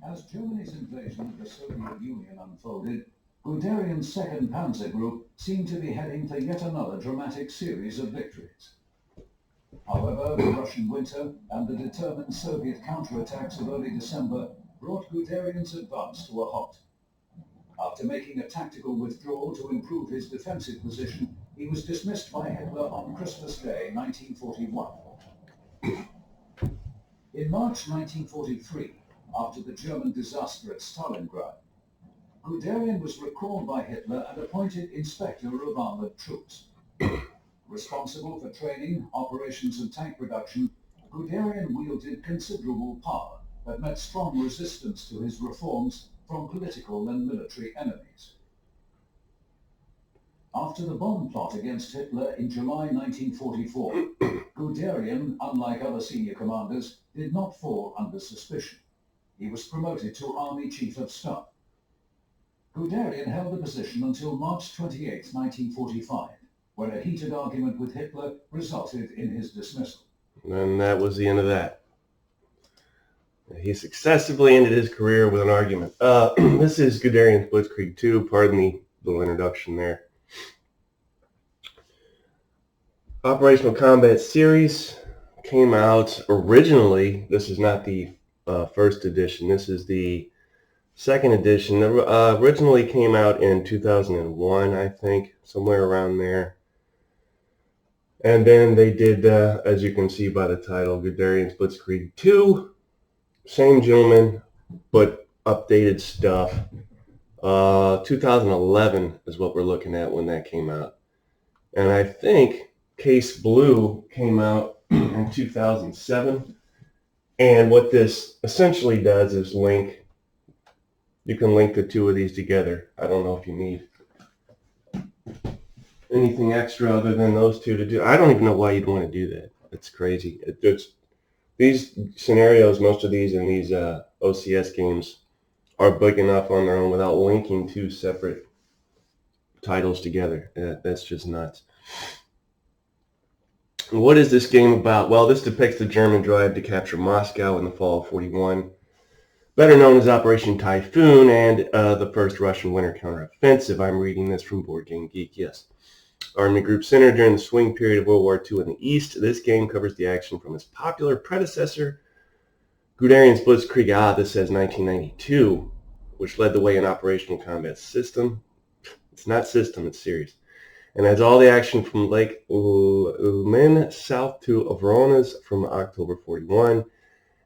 As Germany's invasion of the Soviet Union unfolded, Guderian's 2nd Panzer Group seemed to be heading for yet another dramatic series of victories. However, the Russian winter and the determined Soviet counterattacks of early December brought Guderian's advance to a halt. After making a tactical withdrawal to improve his defensive position, he was dismissed by Hitler on Christmas Day, 1941. In March 1943, after the German disaster at Stalingrad, Guderian was recalled by Hitler and appointed Inspector of Armored Troops. Responsible for training, operations and tank production, Guderian wielded considerable power, but met strong resistance to his reforms from political and military enemies. After the bomb plot against Hitler in July 1944, Guderian, unlike other senior commanders, did not fall under suspicion. He was promoted to Army Chief of Staff. Guderian held the position until March 28, 1945, when a heated argument with Hitler resulted in his dismissal. And that was the end of that. He successfully ended his career with an argument. This is Guderian's Blitzkrieg 2. Pardon the little introduction there. Operational Combat Series came out originally. This is not the first edition. This is the second edition. Originally came out in 2001, I think, somewhere around there. And then they did, as you can see by the title, Guderian's Blitzkrieg 2. Same gentleman, but updated stuff. 2011 is what we're looking at when that came out. And I think Case Blue came out in 2007. And what this essentially does is you can link the two of these together. I don't know if you need anything extra other than those two to do. I don't even know why you'd want to do that. It's crazy. These scenarios, most of these in these OCS games are big enough on their own without linking two separate titles together. That's just nuts. What is this game about? Well, this depicts the German drive to capture Moscow in the fall of 41, better known as Operation Typhoon, and the first Russian winter counteroffensive. I'm reading this from Board Game Geek, yes. Army Group Center during the swing period of World War II in the East. This game covers the action from its popular predecessor, Guderian's Blitzkrieg, this says 1992, which led the way in operational combat system. It's not system, it's series. And has all the action from Lake Uman south to Overruns from October 41,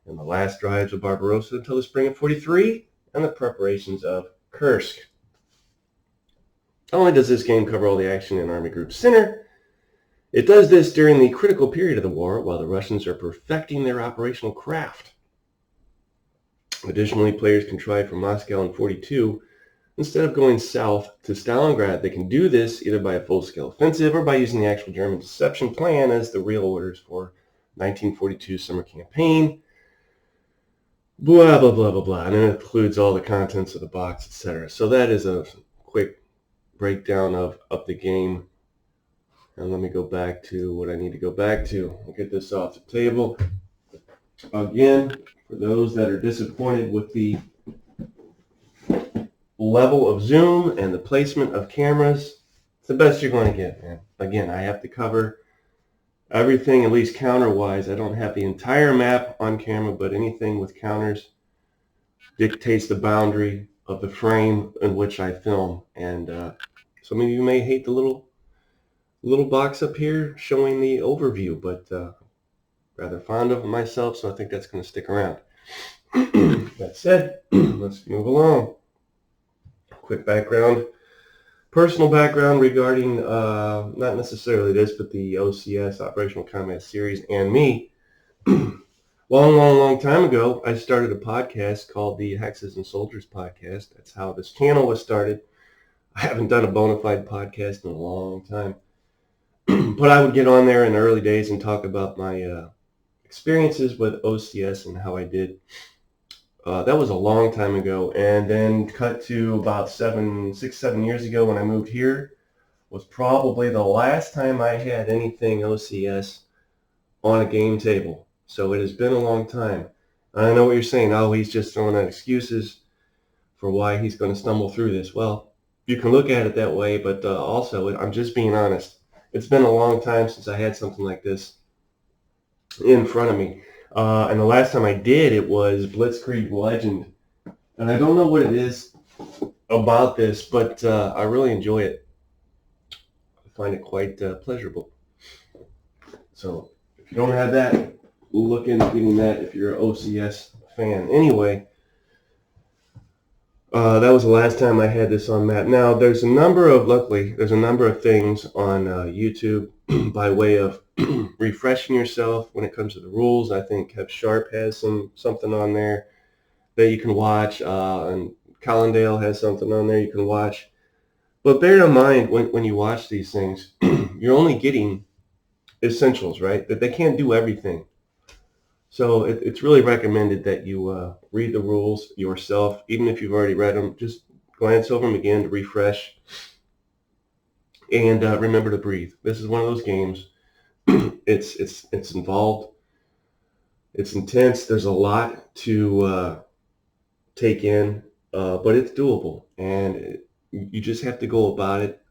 and the last drives of Barbarossa until the spring of 43, and the preparations of Kursk. Not only does this game cover all the action in Army Group Center, it does this during the critical period of the war while the Russians are perfecting their operational craft. Additionally, players can try from Moscow in 42. Instead of going south to Stalingrad, they can do this either by a full-scale offensive or by using the actual German deception plan as the real orders for 1942 summer campaign. Blah, blah, blah, blah, blah. And it includes all the contents of the box, etc. So that is a quick breakdown of the game. And let me go back to what I need to go back to. I'll get this off the table. Again, for those that are disappointed with the level of zoom and the placement of cameras, it's the best you're going to get, man. Again, I have to cover everything, at least counter-wise. I don't have the entire map on camera, but anything with counters dictates the boundary of the frame in which I film. And some of you may hate the little box up here showing the overview, but rather fond of it myself, so I think that's going to stick around. That said, let's move along. Quick background, personal background regarding not necessarily this, but the OCS, Operational Combat Series, and me. Long time ago, I started a podcast called the Hexes and Soldiers Podcast. That's how this channel was started. I haven't done a bona fide podcast in a long time. But I would get on there in the early days and talk about my experiences with OCS and how I did. That was a long time ago. And then cut to about 6-7 years ago when I moved here was probably the last time I had anything OCS on a game table. So it has been a long time. I know what you're saying. Oh, he's just throwing out excuses for why he's going to stumble through this. Well, you can look at it that way, but also, I'm just being honest. It's been a long time since I had something like this in front of me. And the last time I did, it was Blitzkrieg Legend. And I don't know what it is about this, but I really enjoy it. I find it quite pleasurable. So if you don't have that, look into getting that if you're an OCS fan. Anyway, that was the last time I had this on map. Now, luckily, there's a number of things on YouTube by way of refreshing yourself when it comes to the rules. I think Kev Sharp has something on there that you can watch, and Collindale has something on there you can watch. But bear in mind, when you watch these things, you're only getting essentials, right? That they can't do everything. So it's really recommended that you read the rules yourself, even if you've already read them. Just glance over them again to refresh, and remember to breathe. This is one of those games. It's involved. It's intense. There's a lot to take in, but it's doable, and you just have to go about it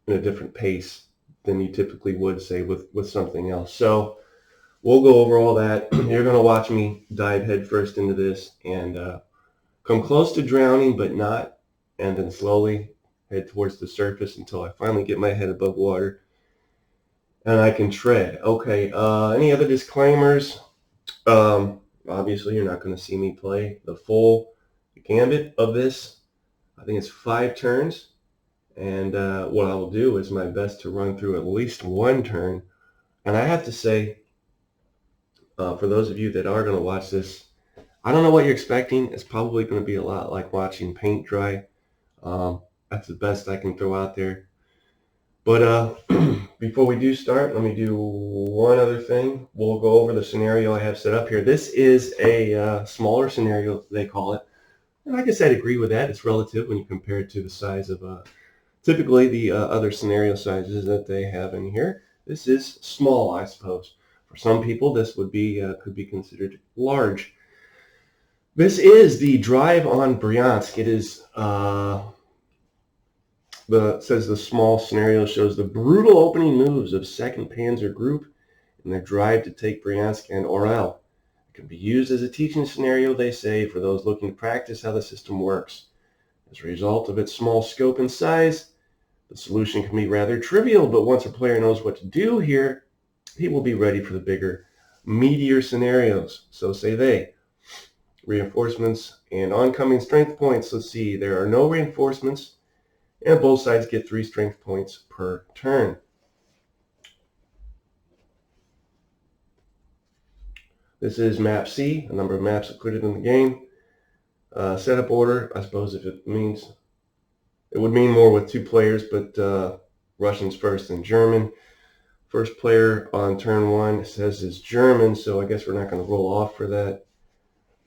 in a different pace than you typically would, say, with something else. So we'll go over all that. You're going to watch me dive headfirst into this and come close to drowning, but not, and then slowly head towards the surface until I finally get my head above water and I can tread. Okay, any other disclaimers? Obviously, you're not going to see me play the full gambit of this. I think it's 5 turns, and what I will do is my best to run through at least one turn. And I have to say, for those of you that are going to watch this, I don't know what you're expecting. It's probably going to be a lot like watching paint dry. That's the best I can throw out there. But before we do start, let me do one other thing. We'll go over the scenario I have set up here. This is a smaller scenario, they call it. And I guess I'd agree with that. It's relative when you compare it to the size of typically the other scenario sizes that they have in here. This is small, I suppose. For some people, this would be could be considered large. This is the Drive on Bryansk. It is says the small scenario shows the brutal opening moves of 2nd Panzer Group in their drive to take Bryansk and Orel. It can be used as a teaching scenario, they say, for those looking to practice how the system works. As a result of its small scope and size, the solution can be rather trivial, but once a player knows what to do here, he will be ready for the bigger, meatier scenarios. So say they. Reinforcements and oncoming strength points. Let's see, there are no reinforcements, and both sides get 3 strength points per turn. This is map C, a number of maps included in the game. Setup order, I suppose if it would mean more with 2 players, but Russians first and German. First player on turn 1 says is German, so I guess we're not going to roll off for that.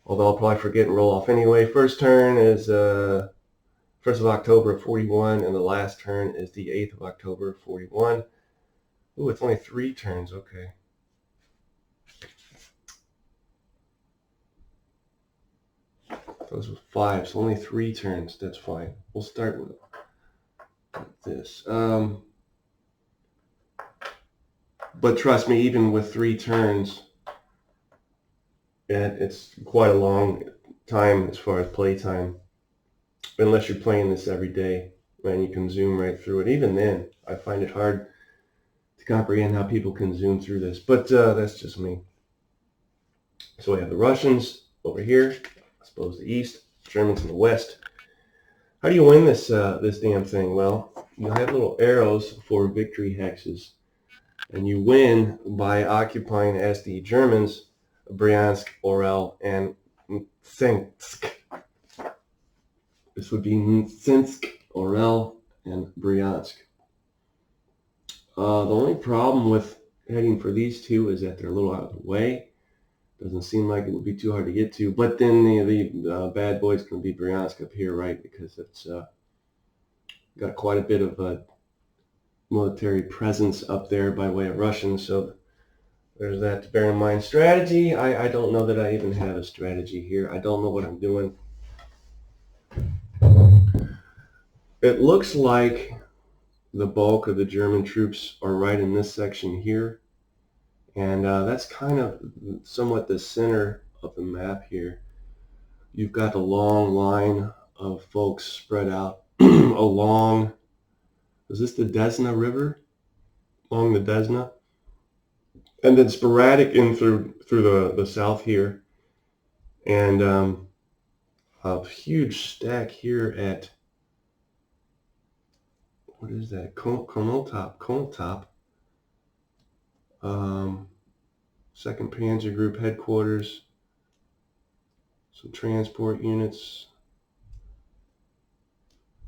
Although I'll probably forget and roll off anyway. First turn is 1st of October of 41, and the last turn is the 8th of October of 41. Ooh, it's only 3 turns, okay. Those were 5, so only 3 turns, that's fine. We'll start with this. But trust me, even with 3 turns, it's quite a long time as far as play time. Unless you're playing this every day, and you can zoom right through it. Even then, I find it hard to comprehend how people can zoom through this. But that's just me. So we have the Russians over here, I suppose the east, Germans in the west. How do you win this this damn thing? Well, you have little arrows for victory hexes, and you win by occupying, as the Germans, Bryansk, Orel, and Mtsensk. This would be Mtsensk, Orel, and Bryansk. The only problem with heading for these 2 is that they're a little out of the way. Doesn't seem like it would be too hard to get to. But then the bad boys can be Bryansk up here, right? Because it's got quite a bit of military presence up there by way of Russians. So There's that to bear in mind. Strategy, I don't know that I even have a strategy here. I don't know what I'm doing. It looks like the bulk of the German troops are right in this section here. And that's kind of somewhat the center of the map here. You've got a long line of folks spread out along, is this the Desna River? Along the Desna? And then sporadic in through the south here. And a huge stack here at, what is that? Konotop. 2nd Panzer Group headquarters. Some transport units.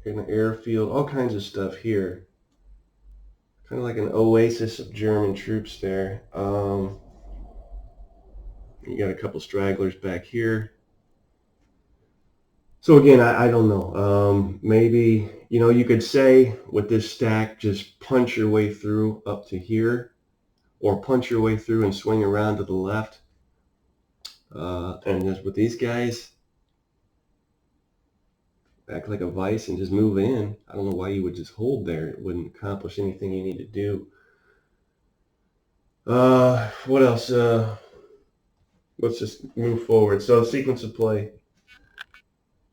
In the airfield, all kinds of stuff here. Kind of like an oasis of German troops there. You got a couple stragglers back here. So again, I don't know. Maybe, you could say with this stack, just punch your way through up to here, or punch your way through and swing around to the left. And just with these guys, act like a vice and just move in. I don't know why you would just hold there. It wouldn't accomplish anything you need to do. What else? Let's just move forward. So sequence of play.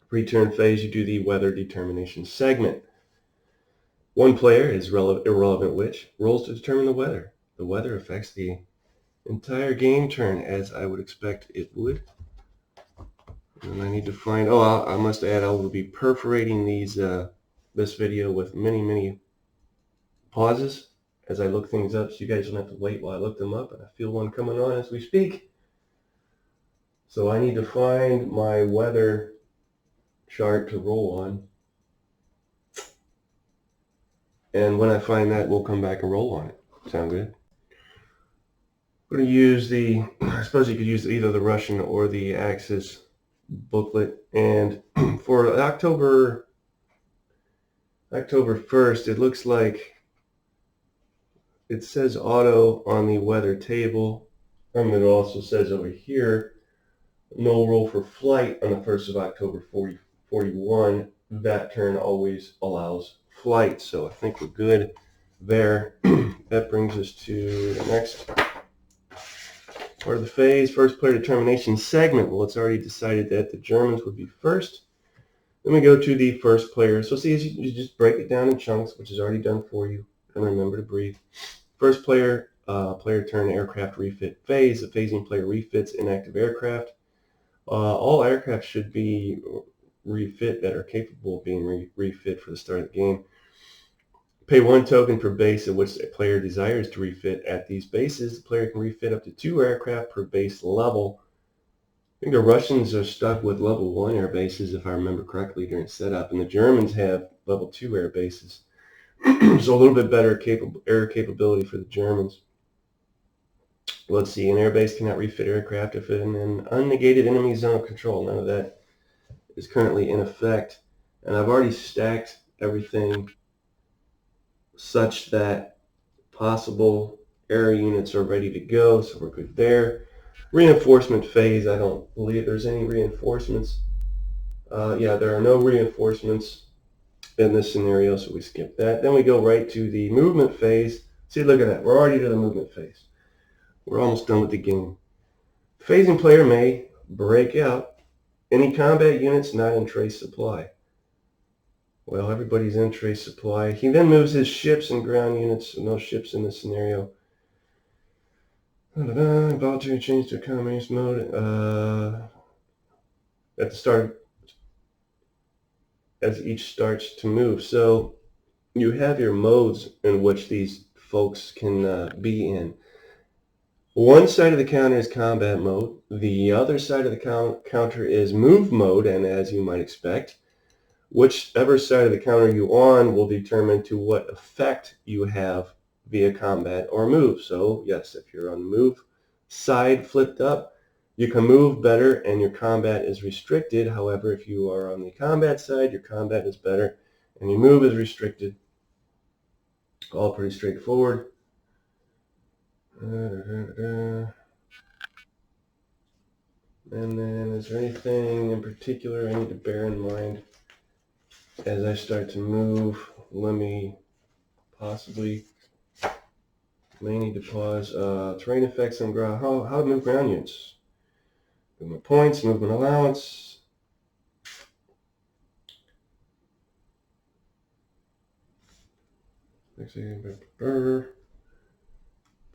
Pre-turn phase, you do the weather determination segment. One player is irrelevant which rolls to determine the weather. The weather affects the entire game turn, as I would expect it would. And I need to find, I must add, I will be perforating these this video with many pauses as I look things up, so you guys don't have to wait while I look them up, and I feel one coming on as we speak. So I need to find my weather chart to roll on, and when I find that, we'll come back and roll on it. Sound good? I'm going to use I suppose you could use either the Russian or the Axis booklet, and for October 1st, it looks like it says auto on the weather table, and it also says over here, no roll for flight on the 1st of October 41. That turn always allows flight, so I think we're good there. That brings us to the next part of the phase, first player determination segment. Well, it's already decided that the Germans would be first. Then we go to the first player. So see, you just break it down in chunks, which is already done for you. And remember to breathe. First player, player turn aircraft refit phase. The phasing player refits inactive aircraft. All aircraft should be refit that are capable of being refit for the start of the game. Pay 1 token per base at which a player desires to refit. At these bases, the player can refit up to 2 aircraft per base level. I think the Russians are stuck with level 1 air bases, if I remember correctly, during setup, and the Germans have level 2 air bases. So a little bit better air capability for the Germans. Let's see, an airbase cannot refit aircraft if in an unnegated enemy zone of control. None of that is currently in effect. And I've already stacked everything such that possible air units are ready to go, so we're good there. Reinforcement phase, I don't believe there's any reinforcements. Yeah, there are no reinforcements in this scenario, so we skip that. Then we go right to the movement phase. See, look at that. We're already to the movement phase. We're almost done with the game. Phasing player may break out any combat units not in trace supply. Well, everybody's in trace supply. He then moves his ships and ground units, no ships in this scenario. Voluntary change to communist mode at the start as each starts to move. So you have your modes in which these folks can be in. One side of the counter is combat mode. The other side of the counter is move mode, and as you might expect, whichever side of the counter you're on will determine to what effect you have via combat or move. So yes, if you're on the move side flipped up, you can move better and your combat is restricted. However, if you are on the combat side, your combat is better and your move is restricted. All pretty straightforward. And then, is there anything in particular I need to bear in mind as I start to move? Let me possibly may need to pause. Terrain effects on ground. How to move ground units? Movement points, movement allowance.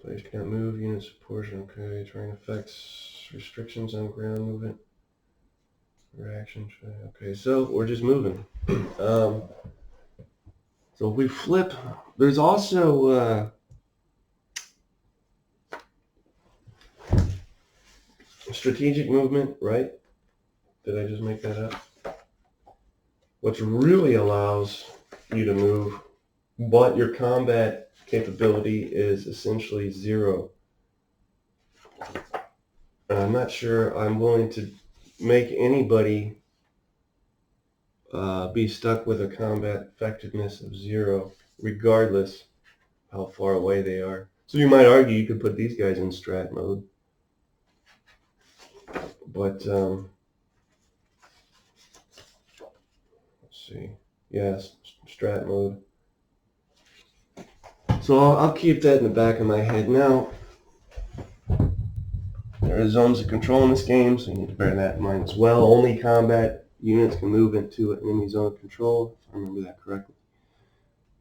Players cannot move units portion. Okay, terrain effects, restrictions on ground movement, reaction. Okay, so we're just moving. So if we flip, there's also strategic movement, right? Did I just make that up? Which really allows you to move, but your combat capability is essentially 0. And I'm not sure I'm willing to make anybody be stuck with a combat effectiveness of 0, regardless how far away they are. So you might argue you could put these guys in strat mode. But, let's see. Yes, strat mode. So I'll keep that in the back of my head. Now, there are zones of control in this game, so you need to bear that in mind as well. Only combat units can move into an enemy zone of control, if I remember that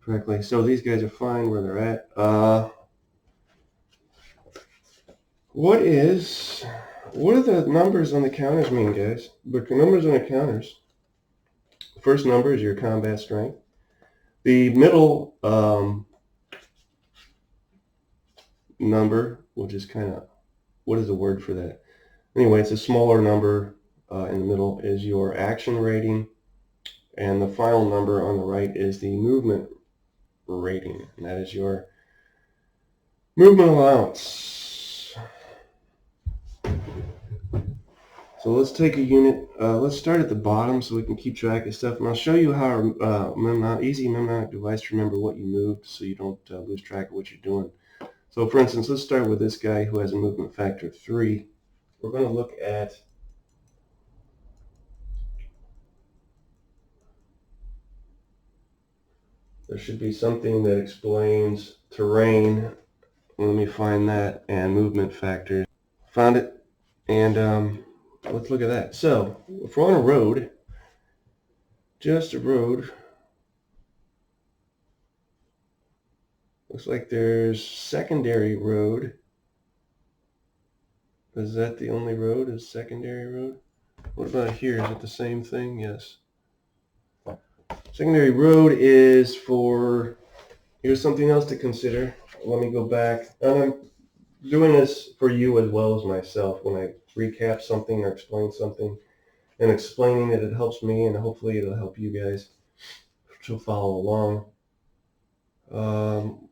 correctly. So these guys are fine where they're at. What do the numbers on the counters mean, guys? The numbers on the counters. First number is your combat strength. The middle number, which is kind of, what is the word for that? Anyway, it's a smaller number in the middle is your action rating. And the final number on the right is the movement rating. And that is your movement allowance. So let's take a unit. Let's start at the bottom so we can keep track of stuff. And I'll show you how easy mnemonic device to remember what you moved so you don't lose track of what you're doing. So for instance, let's start with this guy who has a movement factor of 3. We're going to look at there should be something that explains terrain. Let me find that, and movement factors. Found it, and let's look at that. So if we're on a road, just a road, looks like there's secondary road. Is that the only road? Is secondary road? What about here? Is it the same thing? Yes. Secondary road is for, here's something else to consider. Let me go back. And I'm doing this for you as well as myself. When I recap something or explain something, and explaining it helps me, and hopefully it'll help you guys to follow along.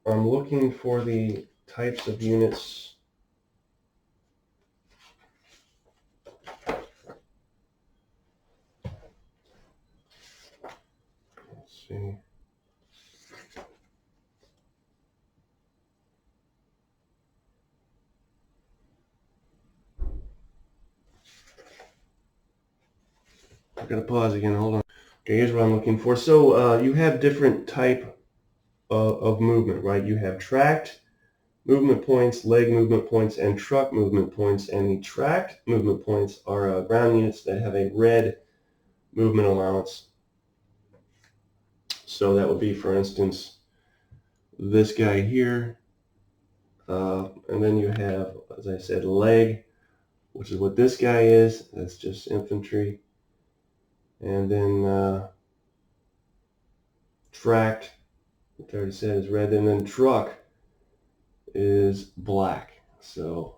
I'm looking for the types of units. Let's see. I'm gonna pause again. Hold on. Okay, here's what I'm looking for. So you have different type of movement, right? You have tracked movement points, leg movement points, and truck movement points. And the tracked movement points are ground units that have a red movement allowance. So that would be, for instance, this guy here. And then you have, as I said, leg, which is what this guy is. That's just infantry. And then tracked, which I already said is red. And then truck is black. So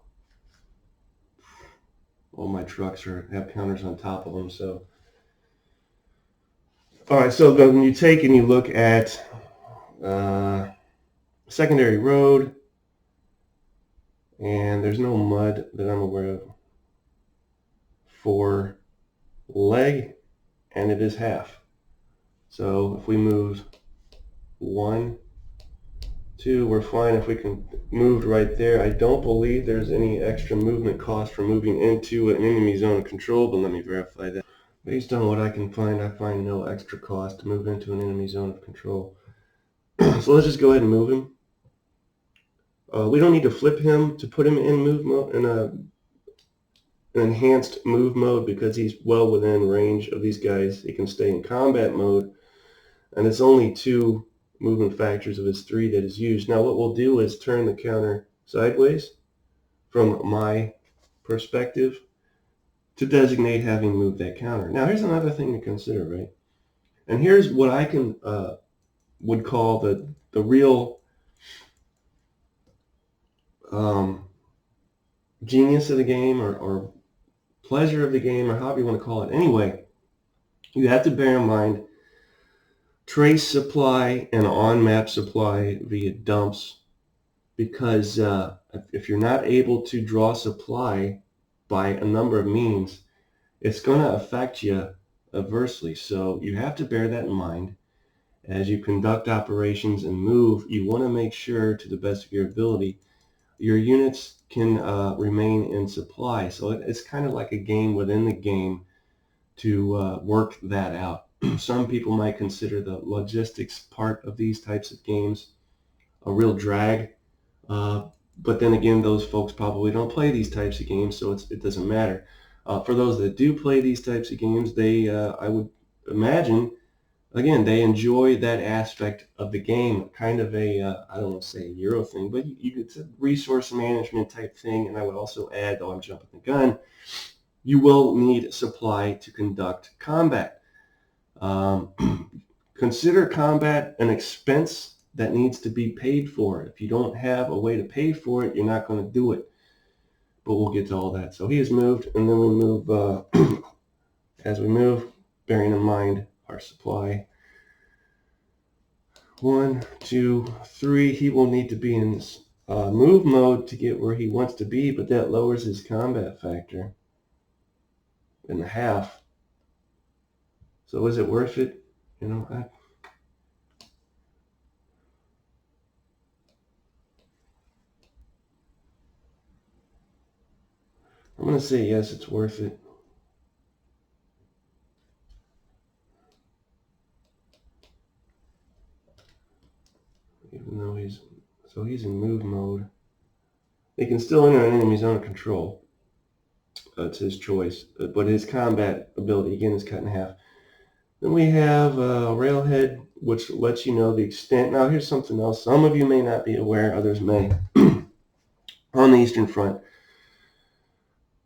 all my trucks have counters on top of them. So all right, so then you take and you look at secondary road, and there's no mud that I'm aware of for leg, and it is half. So if we move 1, 2. We're fine if we can move right there. I don't believe there's any extra movement cost for moving into an enemy zone of control, but let me verify that. Based on what I can find, I find no extra cost to move into an enemy zone of control. So let's just go ahead and move him. We don't need to flip him to put him in move mode, in an enhanced move mode, because he's well within range of these guys. He can stay in combat mode, and it's only 2 movement factors of his 3 that is used. Now what we'll do is turn the counter sideways from my perspective to designate having moved that counter. Now here's another thing to consider, right? And here's what I can would call the real genius of the game, or pleasure of the game, or however you want to call it. Anyway, you have to bear in mind trace supply and on-map supply via dumps, because if you're not able to draw supply by a number of means, it's going to affect you adversely. So you have to bear that in mind as you conduct operations and move. You want to make sure, to the best of your ability, your units can remain in supply. So it's kind of like a game within the game to work that out. Some people might consider the logistics part of these types of games a real drag, but then again, those folks probably don't play these types of games, so it doesn't matter. For those that do play these types of games, they, I would imagine, again, they enjoy that aspect of the game, kind of a, I don't want to say a Euro thing, but it's a resource management type thing. And I would also add, though I'm jumping the gun, you will need supply to conduct combat. Consider combat an expense that needs to be paid for. If you don't have a way to pay for it, you're not going to do it. But we'll get to all that. So he has moved, and then we move, as we move, bearing in mind our supply. 1, 2, 3. He will need to be in move mode to get where he wants to be, but that lowers his combat factor in half. So is it worth it? You know, I'm going to say yes, it's worth it. Even though he's in move mode. He can still enter an enemy zone of control. It's his choice, but his combat ability again is cut in half. Then we have Railhead, which lets you know the extent. Now here's something else. Some of you may not be aware, others may. On the Eastern Front,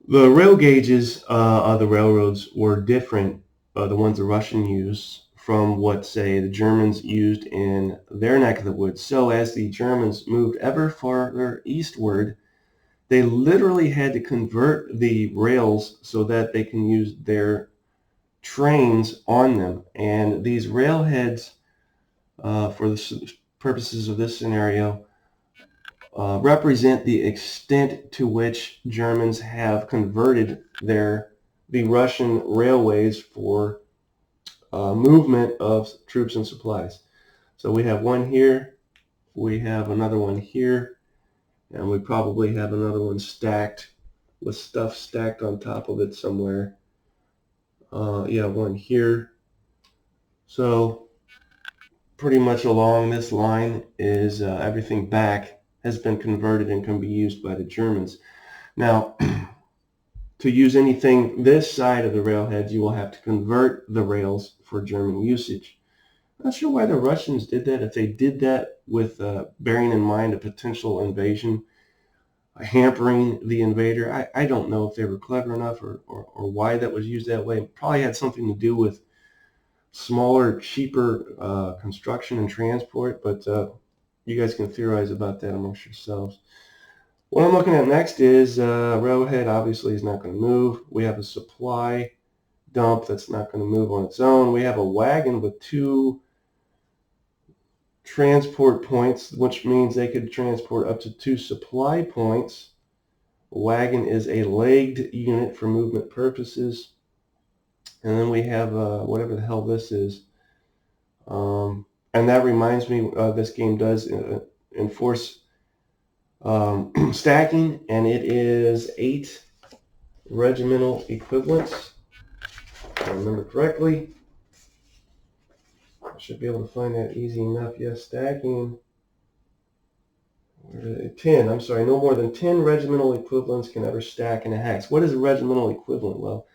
the rail gauges of the railroads were different, the ones the Russians used, from what, say, the Germans used in their neck of the woods. So as the Germans moved ever farther eastward, they literally had to convert the rails so that they can use their trains on them. And these railheads, for the purposes of this scenario, represent the extent to which Germans have converted the Russian railways for movement of troops and supplies. So we have one here, we have another one here, and we probably have another one stacked with stuff stacked on top of it somewhere. Yeah, one here. So pretty much along this line is everything back has been converted and can be used by the Germans. Now, to use anything this side of the railheads, you will have to convert the rails for German usage. I'm not sure why the Russians did that. If they did that with bearing in mind a potential invasion, hampering the invader, I don't know if they were clever enough or why that was used that way. It probably had something to do with smaller, cheaper construction and transport, but you guys can theorize about that amongst yourselves. What I'm looking at next is railhead obviously is not going to move. We have a supply dump that's not going to move on its own. We have a wagon with 2 transport points, which means they could transport up to 2 supply points. A wagon is a legged unit for movement purposes. And then we have whatever the hell this is. And that reminds me, this game does enforce stacking, and it is 8 regimental equivalents. If I remember correctly. I should be able to find that easy enough. Yes, stacking. 10, I'm sorry, no more than 10 regimental equivalents can ever stack in a hex. What is a regimental equivalent? Well,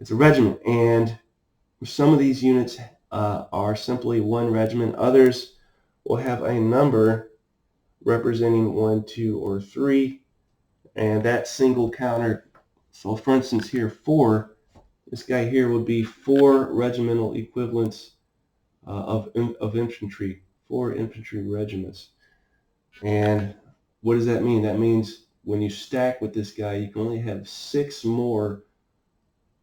it's a regiment, and some of these units are simply one regiment. Others will have a number representing 1, 2, or 3, and that single counter. So for instance here, 4, this guy here would be 4 regimental equivalents of infantry, 4 infantry regiments. And what does that mean? That means when you stack with this guy, you can only have 6 more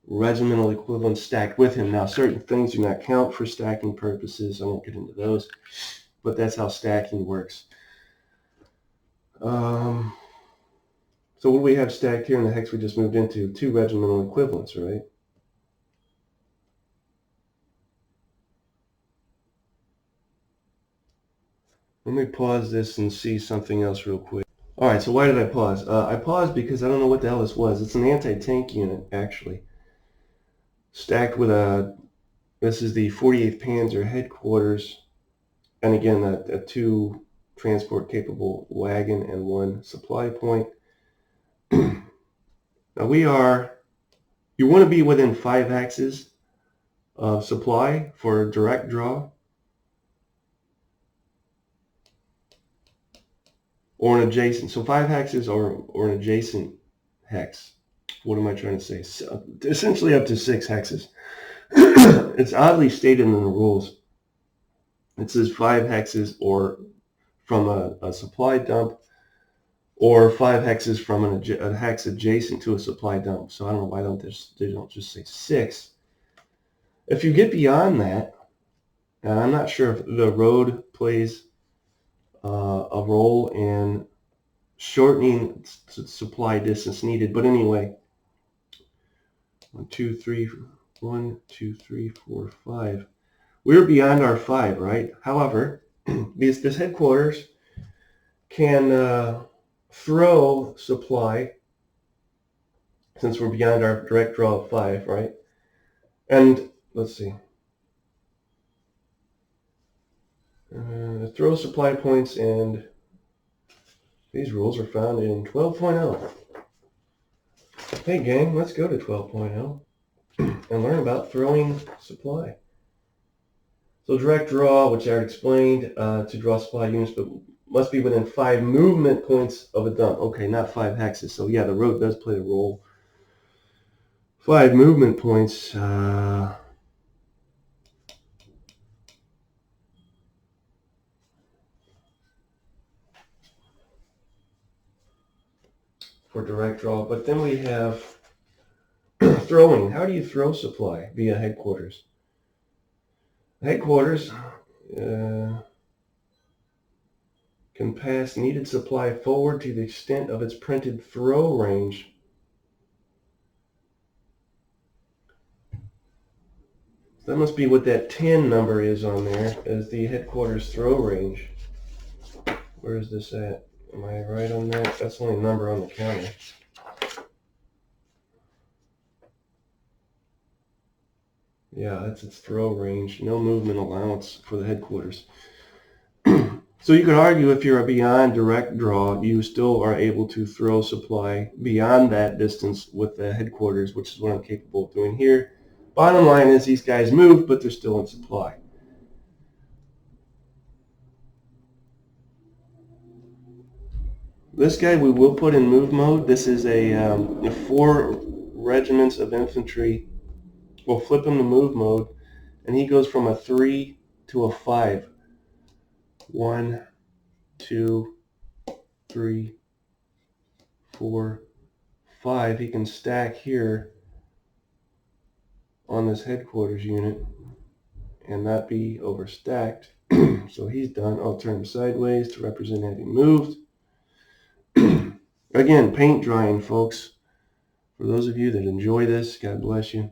regimental equivalents stacked with him. Now, certain things do not count for stacking purposes. I won't get into those, but that's how stacking works. So what do we have stacked here in the hex we just moved into? 2 regimental equivalents, right? Let me pause this and see something else real quick. All right, so why did I pause? I paused because I don't know what the hell this was. It's an anti-tank unit, actually. Stacked with this is the 48th Panzer headquarters. And again, a 2 transport-capable wagon and 1 supply point. Now you want to be within 5 hexes of supply for direct draw, or an adjacent. So 5 hexes or an adjacent hex. What am I trying to say? So, essentially up to 6 hexes. It's oddly stated in the rules. It says 5 hexes or from a supply dump, or 5 hexes from a hex adjacent to a supply dump. So I don't know why they don't just say 6. If you get beyond that, and I'm not sure if the road plays a role in shortening supply distance needed, but anyway, 1, 2, 3, 4, 5. We're beyond our 5, right? However, this headquarters can throw supply, since we're beyond our direct draw of 5, right? And let's see. Throw supply points, and these rules are found in 12.0. Hey gang, let's go to 12.0 and learn about throwing supply. So direct draw, which I already explained, to draw supply units, but must be within 5 movement points of a dump. Okay, not 5 hexes. So yeah, the road does play a role. 5 movement points. For direct draw, but then we have throwing. How do you throw supply via headquarters? Headquarters can pass needed supply forward to the extent of its printed throw range. That must be what that 10 number is on there, as the headquarters throw range. Where is this at? Am I right on that? That's the only number on the counter. Yeah, that's its throw range. No movement allowance for the headquarters. So you could argue if you're beyond direct draw, you still are able to throw supply beyond that distance with the headquarters, which is what I'm capable of doing here. Bottom line is these guys moved, but they're still in supply. This guy we will put in move mode. This is a 4 regiments of infantry. We'll flip him to move mode, and he goes from a 3 to a 5. 1, 2, 3, 4, 5. He can stack here on this headquarters unit and not be overstacked. So he's done. I'll turn him sideways to represent having moved. Again, paint drying, folks. For those of you that enjoy this, God bless you.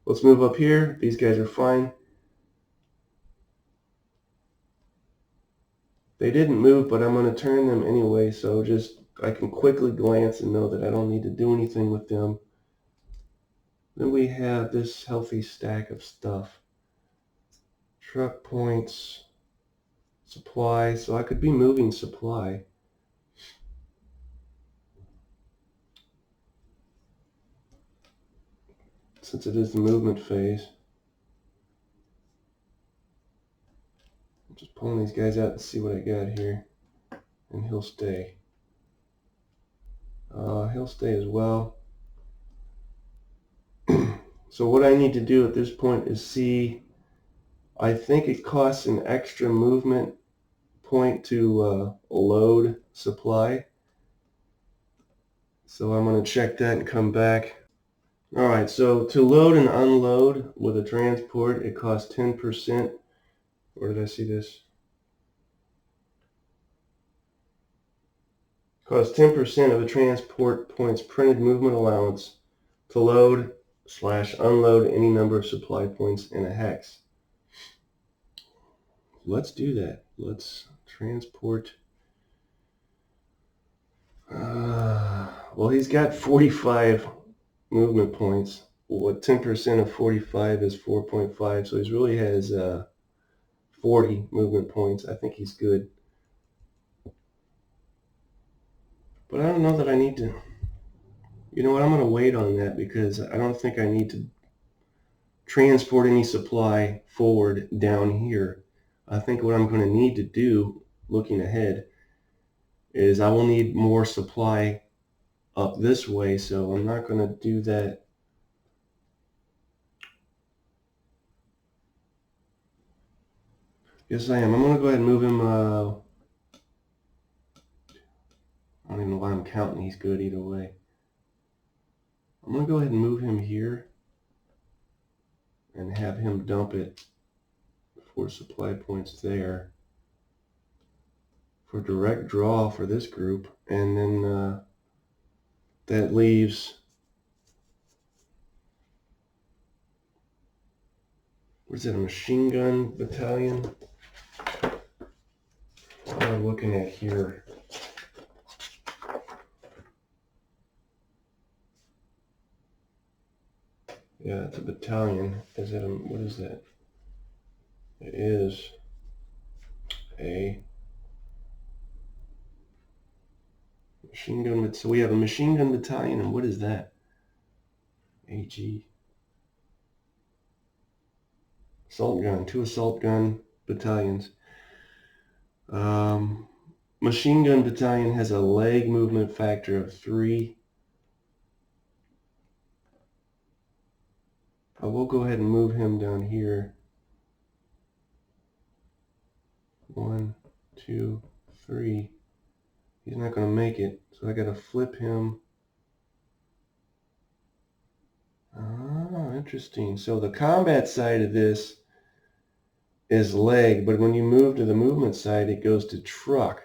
Let's move up here. These guys are fine. They didn't move, but I'm going to turn them anyway, so just I can quickly glance and know that I don't need to do anything with them. Then we have this healthy stack of stuff. Truck points, supply, so I could be moving supply. Since it is the movement phase. I'm just pulling these guys out to see what I got here. And he'll stay. He'll stay as well. So what I need to do at this point is see, I think it costs an extra movement point to load supply. So I'm going to check that and come back. Alright, so to load and unload with a transport, it costs 10%. Where did I see this? Costs 10% of a transport point's printed movement allowance to load / unload any number of supply points in a hex. Let's do that. Let's transport. Well, he's got 45 movement points. What 10% of 45 is 4.5, so he really has 40 movement points. I think he's good. But I don't know that I need to. You know what? I'm going to wait on that because I don't think I need to transport any supply forward down here. I think what I'm going to need to do, looking ahead, is I will need more supply up this way, so I'm not going to do that. Yes, I am. I'm going to go ahead and move him. I don't even know why I'm counting. He's good either way. I'm going to go ahead and move him here and have him dump it for supply points there for direct draw for this group, and then that leaves, where's that, a machine gun battalion? What am I looking at here? Yeah, it's a battalion. Is it a, what is that? It is a machine gun. So we have a machine gun battalion, and what is that? AG. Assault gun. 2 assault gun battalions. Machine gun battalion has a leg movement factor of 3. I will go ahead and move him down here. 1, 2, 3. He's not going to make it, so I got to flip him. Ah, interesting. So the combat side of this is leg, but when you move to the movement side, it goes to truck.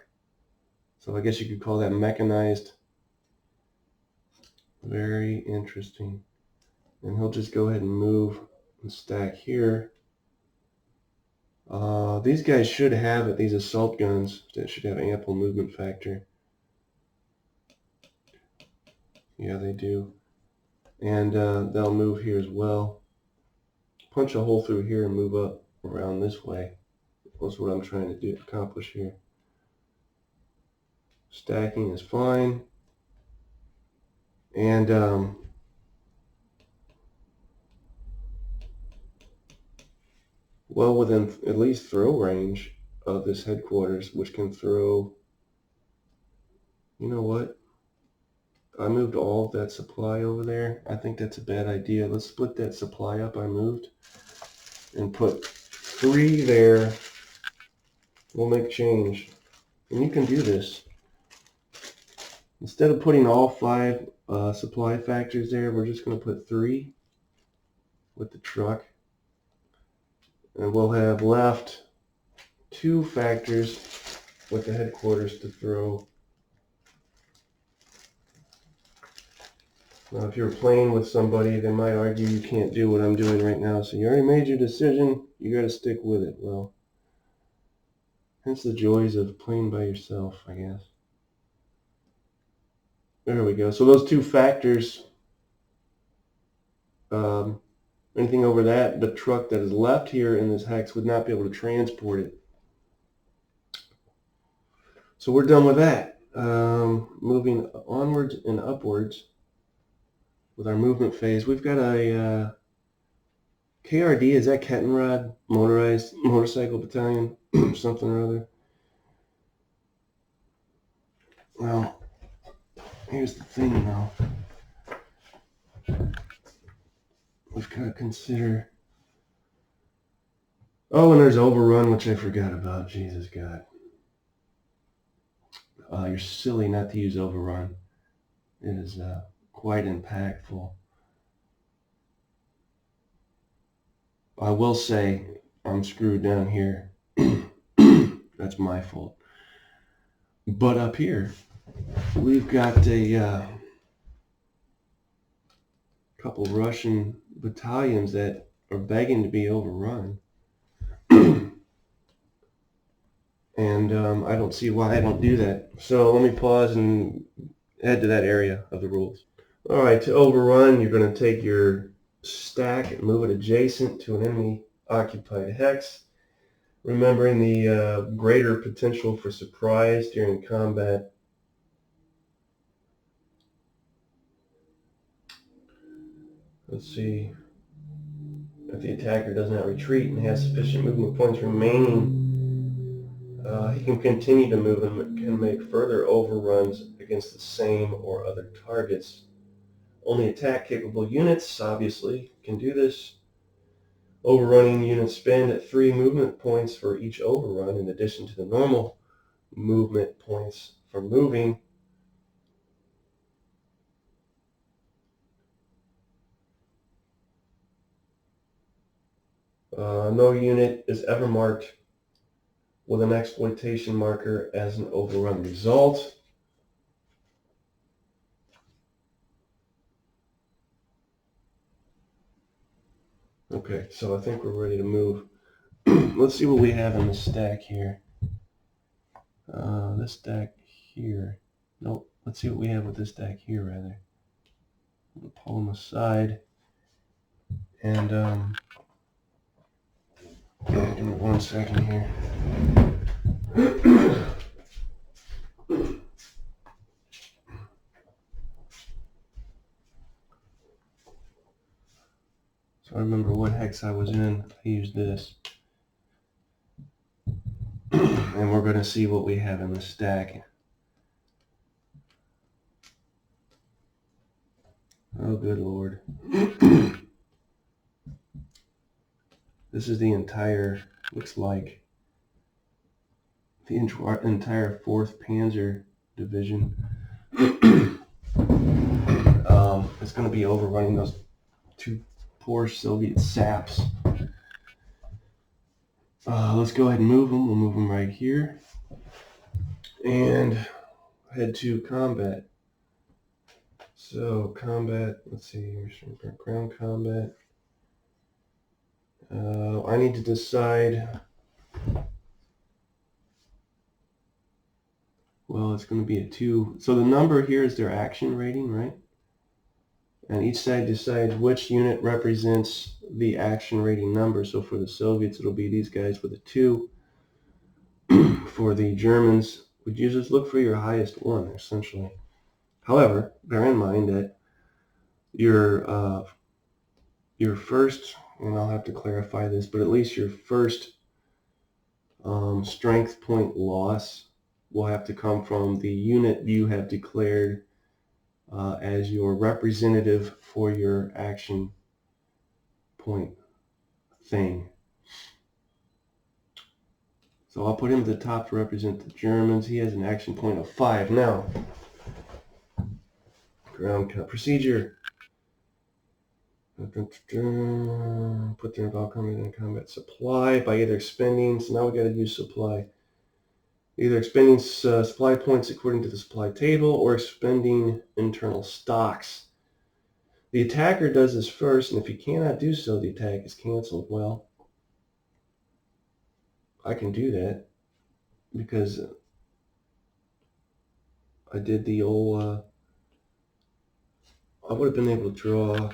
So I guess you could call that mechanized. Very interesting. And he'll just go ahead and move and stack here. These guys should have it, these assault guns that should have ample movement factor. Yeah, they do. And they'll move here as well. Punch a hole through here and move up around this way. That's what I'm trying to do, accomplish here. Stacking is fine. And well within at least throw range of this headquarters, which can throw, you know what? I moved all of that supply over there. I think that's a bad idea. Let's split that supply up I moved and put 3 there. We'll make change. And you can do this. Instead of putting all 5 supply factors there, we're just going to put 3 with the truck. And we'll have left 2 factors with the headquarters to throw. Now, if you're playing with somebody, they might argue you can't do what I'm doing right now. So you already made your decision. You got to stick with it. Well, Hence the joys of playing by yourself, I guess. There we go. So those two factors, anything over that, the truck that is left here in this hex would not be able to transport it. So we're done with that. Moving onwards and upwards with our movement phase, we've got a KRD, is that Kettenrod Motorized Motorcycle Battalion, something or other. Well, here's the thing though. We've got to consider. Oh, and there's Overrun, which I forgot about. Jesus God. You're silly not to use Overrun. It is quite impactful. I will say I'm screwed down here. That's my fault. But up here, we've got a couple Russian battalions that are begging to be overrun. And I don't see why I don't do that. So let me pause and head to that area of the rules. All right, to overrun, you're going to take your stack and move it adjacent to an enemy occupied hex, remembering the greater potential for surprise during combat. Let's see. If the attacker does not retreat and has sufficient movement points remaining, he can continue to move and can make further overruns against the same or other targets. Only attack-capable units, obviously, can do this. Overrunning units spend 3 movement points for each overrun in addition to the normal movement points for moving. No unit is ever marked with an exploitation marker as an overrun result. Okay, so I think we're ready to move. Let's see what we have in the stack here. This stack here. Nope, let's see what we have with this stack here, rather. I'm going to pull them aside. And, give me 1 second here. So I remember what hex I was in. I used this. And we're going to see what we have in the stack. Oh, good Lord. This is the entire, looks like, the entire 4th Panzer Division. It's going to be overrunning those 2 poor Soviet saps. Let's go ahead and move them. We'll move them right here. And head to combat. So combat, let's see here, ground combat. I need to decide, well, it's going to be a 2. So the number here is their action rating, right? And each side decides which unit represents the action rating number. So for the Soviets, it'll be these guys with a 2. For the Germans, would you just look for your highest one, essentially. However, bear in mind that your first, and I'll have to clarify this, but at least your first strength point loss will have to come from the unit you have declared as your representative for your action point thing. So I'll put him at the top to represent the Germans. He has an action point of 5. Now, ground procedure. Put their involved combat in combat supply by either expending, so now we got to use supply. Either expending supply points according to the supply table or expending internal stocks. The attacker does this first, and if he cannot do so, the attack is canceled. Well, I can do that. because I did the old, I would have been able to draw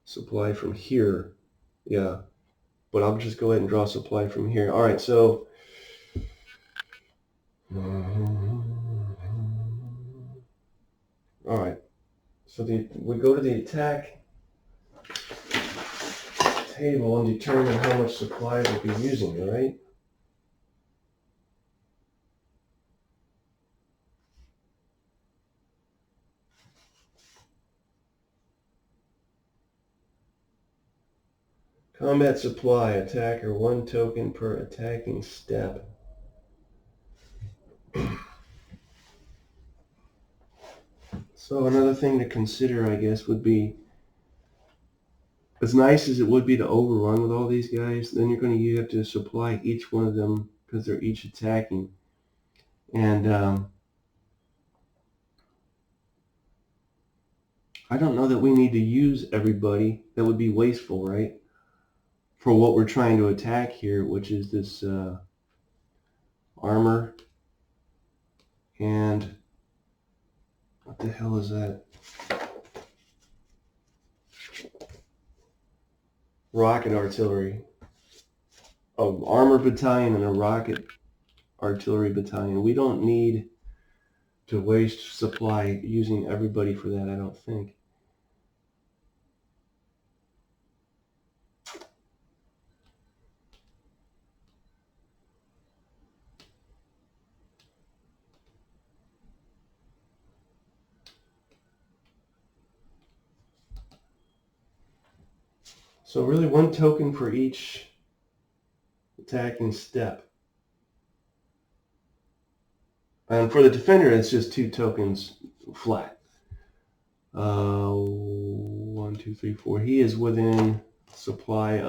supply from here. Yeah, but I'll just go ahead and draw supply from here. All right, so all right, so we go to the attack table and determine how much supply we'll be using, all right? Combat supply, attacker, 1 token per attacking step. So another thing to consider, I guess, would be, as nice as it would be to overrun with all these guys, then you have to supply each one of them because they're each attacking. And I don't know that we need to use everybody. That would be wasteful, right? For what we're trying to attack here, which is this armor. And what the hell is that? Rocket artillery. Oh, armor battalion and a rocket artillery battalion. We don't need to waste supply using everybody for that, I don't think. So really 1 token for each attacking step. And for the defender, it's just 2 tokens flat. 1, 2, 3, 4. He is within supply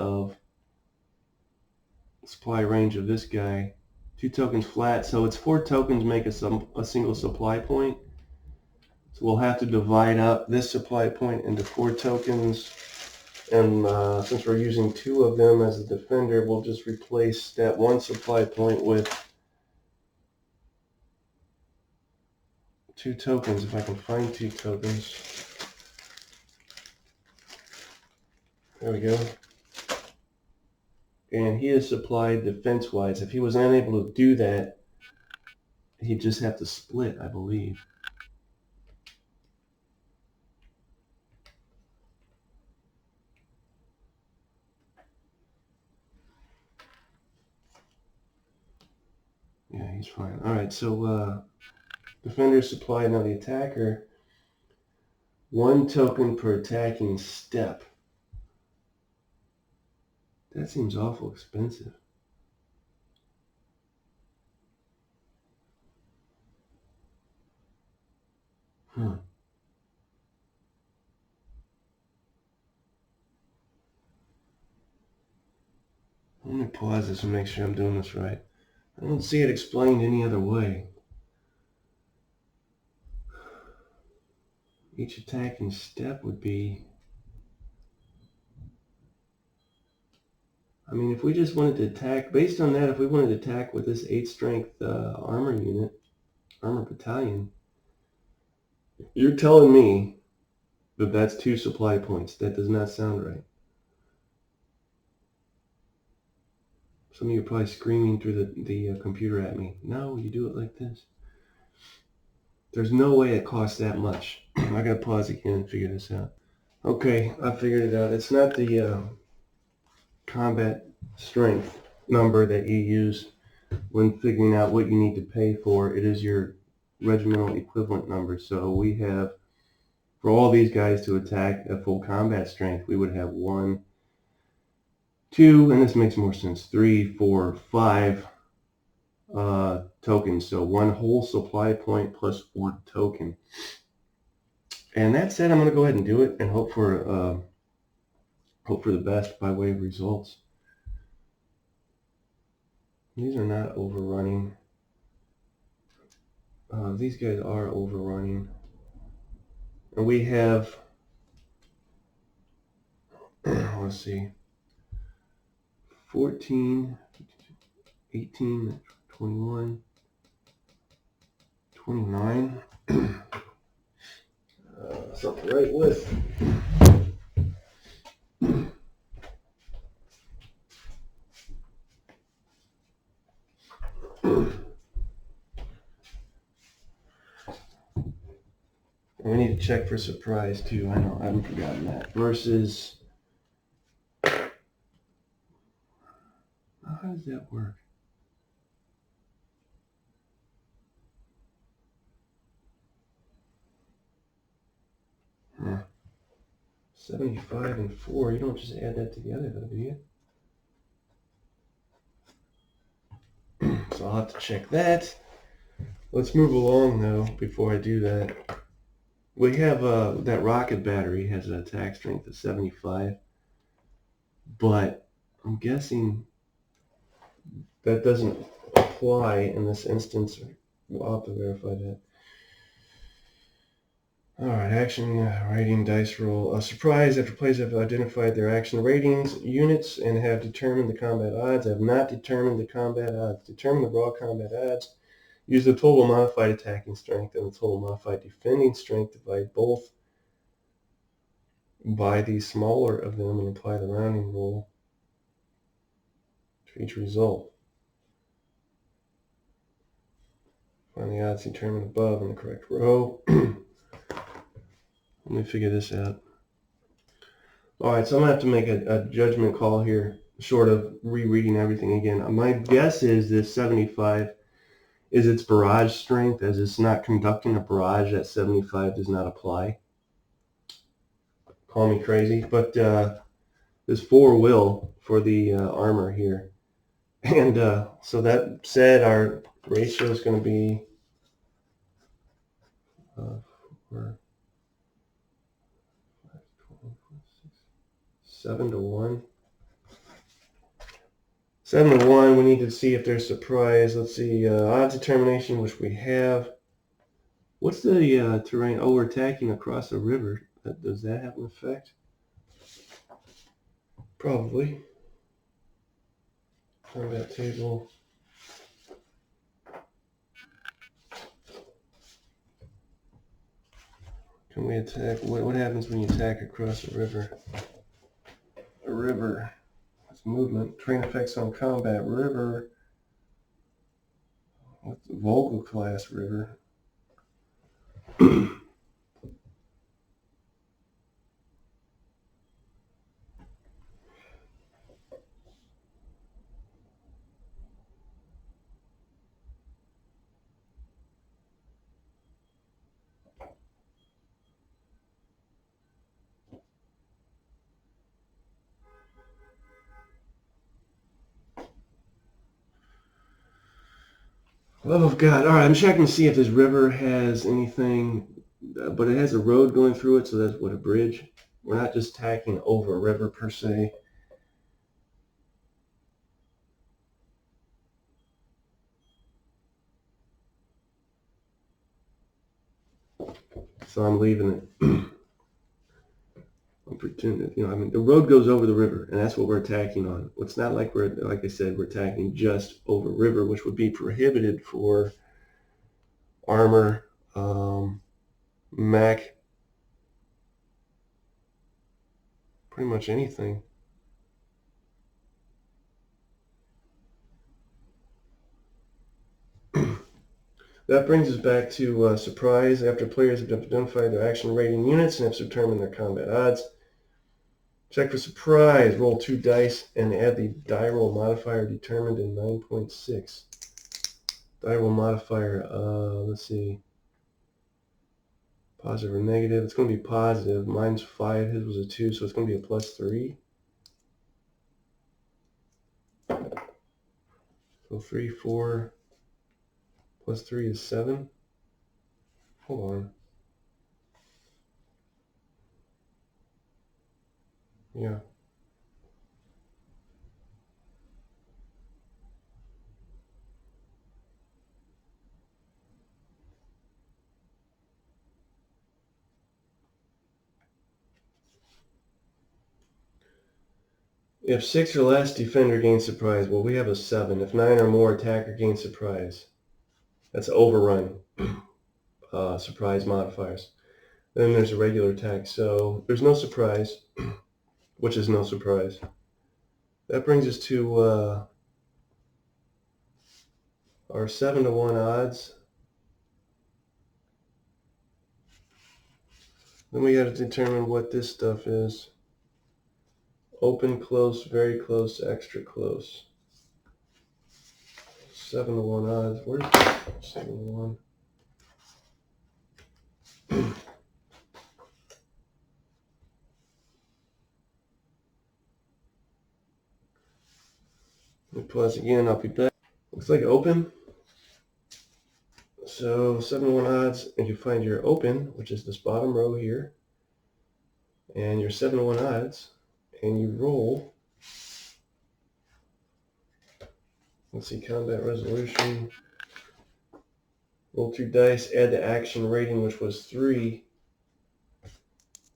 range of this guy. 2 tokens flat, so it's 4 tokens make a single supply point. So we'll have to divide up this supply point into 4 tokens. And since we're using 2 of them as a defender, we'll just replace that 1 supply point with 2 tokens, if I can find 2 tokens. There we go. And he is supplied defense-wise. If he was unable to do that, he'd just have to split, I believe. Yeah, he's fine. All right, so defender supplied. Now the attacker, 1 token per attacking step. That seems awful expensive. Huh. Let me pause this and make sure I'm doing this right. I don't see it explained any other way. Each attacking step would be... I mean, if we just wanted to attack, based on that, if we wanted to attack with this 8 strength armor battalion, you're telling me that that's 2 supply points. That does not sound right. Some of you are probably screaming through the computer at me. No, you do it like this. There's no way it costs that much. I gotta pause again and figure this out. Okay, I figured it out. It's not the combat strength number that you use when figuring out what you need to pay for. It is your regimental equivalent number. So we have, for all these guys to attack at full combat strength, we would have 1, 2, and this makes more sense, 3, 4, 5 tokens. So 1 whole supply point plus 1 token. And that said, I'm going to go ahead and do it and hope for the best by way of results. These are not overrunning. These guys are overrunning. And we have, let's see, 14, 18, 21, 29. Something right with. We need to check for surprise too. I know, I haven't forgotten that. Versus, how does that work? Huh. 75 and 4. You don't just add that together though, do you? So I'll have to check that. Let's move along though before I do that. We have that rocket battery has an attack strength of 75, but I'm guessing that doesn't apply in this instance. We'll have to verify that. Alright, action rating dice roll. A surprise after players have identified their action ratings units and have determined the combat odds. I have not determined the combat odds. Determine the raw combat odds. Use the total modified attacking strength and the total modified defending strength. Divide both by the smaller of them and apply the rounding rule to each result. Find the odds determined above in the correct row. Let me figure this out. Alright, so I'm going to have to make a judgment call here, short of rereading everything again. My guess is this 75 is its barrage strength, as it's not conducting a barrage, that 75 does not apply. Call me crazy, but this 4 will for the armor here. And so that said, our ratio is going to be 7 to 1. 7 to 1, we need to see if there's surprise. Let's see, odds determination, which we have. What's the terrain? Oh, we're attacking across a river. Does that have an effect? Probably. Combat table. Can we attack? What happens when you attack across a river? A river. That's movement. Terrain effects on combat. River. What's the Vogel class river? Love of God. All right, I'm checking to see if this river has anything, but it has a road going through it, so that's what, a bridge. We're not just tacking over a river per se. So I'm leaving it. I'm pretending, I mean, the road goes over the river, and that's what we're attacking on. It's not like like I said, we're attacking just over river, which would be prohibited for armor, mech, pretty much anything. That brings us back to surprise. After players have identified their action rating units and have determined their combat odds, check for surprise. Roll 2 dice and add the die roll modifier determined in 9.6. Die roll modifier, let's see. Positive or negative? It's going to be positive. Mine's 5. His was a 2, so it's going to be a +3. So 3, 4, +3 is 7. Hold on. Yeah. If 6 or less, defender gains surprise. Well, we have a 7. If 9 or more, attacker gains surprise. That's overrun. Surprise modifiers. Then there's a regular attack. So there's no surprise, which is no surprise. That brings us to our 7-to-1 odds. Then we got to determine what this stuff is. Open, close, very close, extra close. 7-to-1 odds. Where's 7-to-1? Let me pause again. I'll be back. Looks like open. So 7-to-1 odds, and you find your open, which is this bottom row here, and your 7-to-1 odds, and you roll. Let's see, combat resolution. Roll 2 dice, add the action rating, which was 3.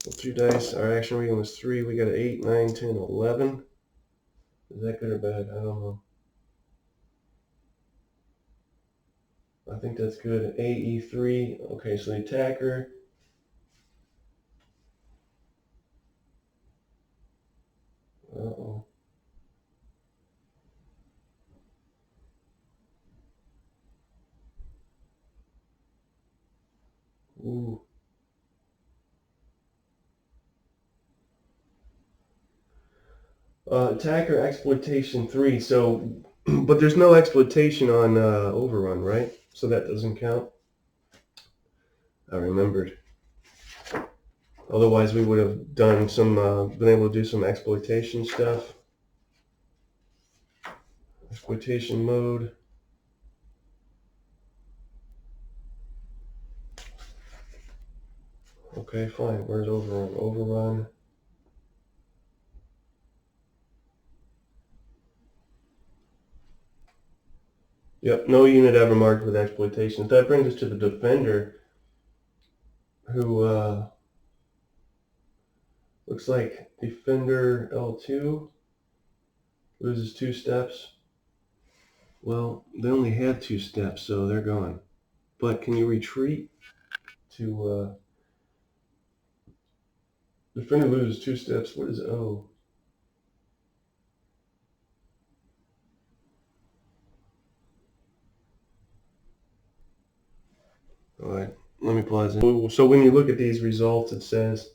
Roll 2 dice, our action rating was 3. We got an 8, 9, 10, 11. Is that good or bad? I don't know. I think that's good. AE3. Okay, so the attacker. Uh-oh. Ooh. Attacker exploitation 3. So, but there's no exploitation on Overrun, right? So that doesn't count. I remembered. Otherwise, we would have done some, been able to do some exploitation stuff. Exploitation mode. Okay, fine. Where's Overrun? Overrun. Yep, no unit ever marked with exploitation. That brings us to the defender, who looks like defender L2 loses 2 steps. Well, they only had 2 steps, so they're gone. But can you retreat to defender loses 2 steps? What is O? All right, let me pause it. So when you look at these results, it says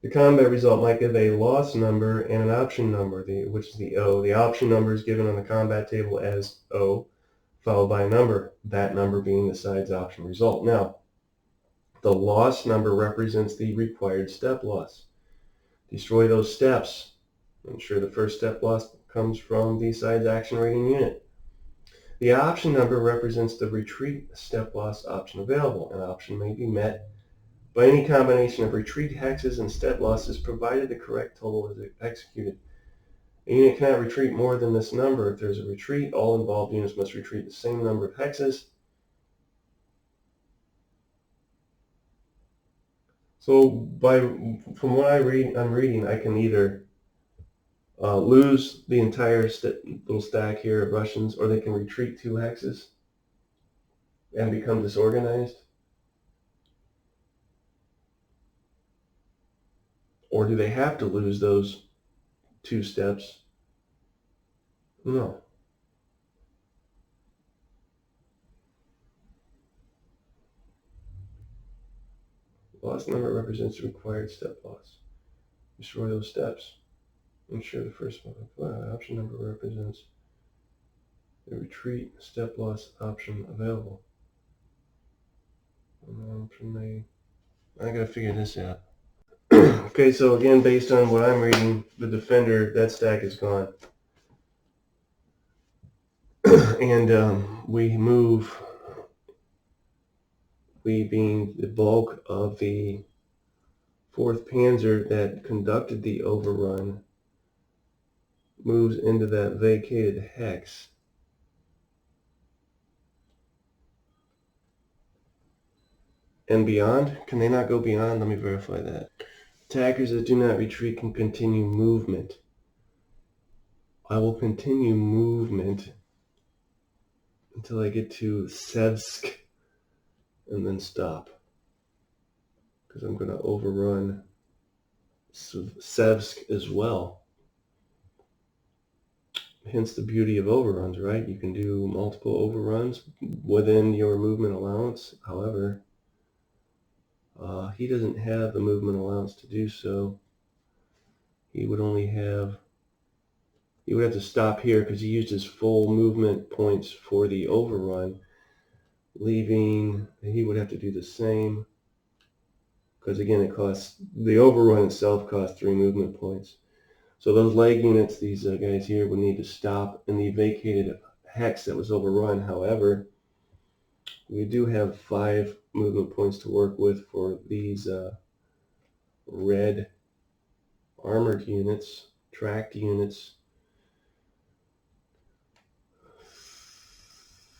the combat result might give a loss number and an option number, which is the O. The option number is given on the combat table as O, followed by a number, that number being the side's option result. Now, the loss number represents the required step loss. Destroy those steps. Ensure the first step loss comes from the side's action rating unit. The option number represents the retreat step loss option available. An option may be met by any combination of retreat hexes and step losses, provided the correct total is executed. A unit cannot retreat more than this number. If there's a retreat, all involved units must retreat the same number of hexes. So from what I'm reading, I can either lose the entire little stack here of Russians, or they can retreat 2 hexes and become disorganized. Or do they have to lose those 2 steps? No. Loss number represents the required step loss. Destroy those steps. Ensure the first one. Option number represents the retreat step loss option available. I gotta figure this out. Okay, so again, based on what I'm reading, the defender, that stack is gone. And we move, we being the bulk of the 4th Panzer that conducted the overrun, moves into that vacated hex. And beyond? Can they not go beyond? Let me verify that. Attackers that do not retreat can continue movement. I will continue movement until I get to Sevsk and then stop, because I'm going to overrun Sevsk as well. Hence the beauty of overruns, right? You can do multiple overruns within your movement allowance. However, he doesn't have the movement allowance to do so. He would have to stop here because he used his full movement points for the overrun, leaving, he would have to do the same, because again, the overrun itself costs 3 movement points. So those leg units, these guys here, would need to stop in the vacated hex that was overrun. However, we do have 5 movement points to work with for these red armored units, tracked units.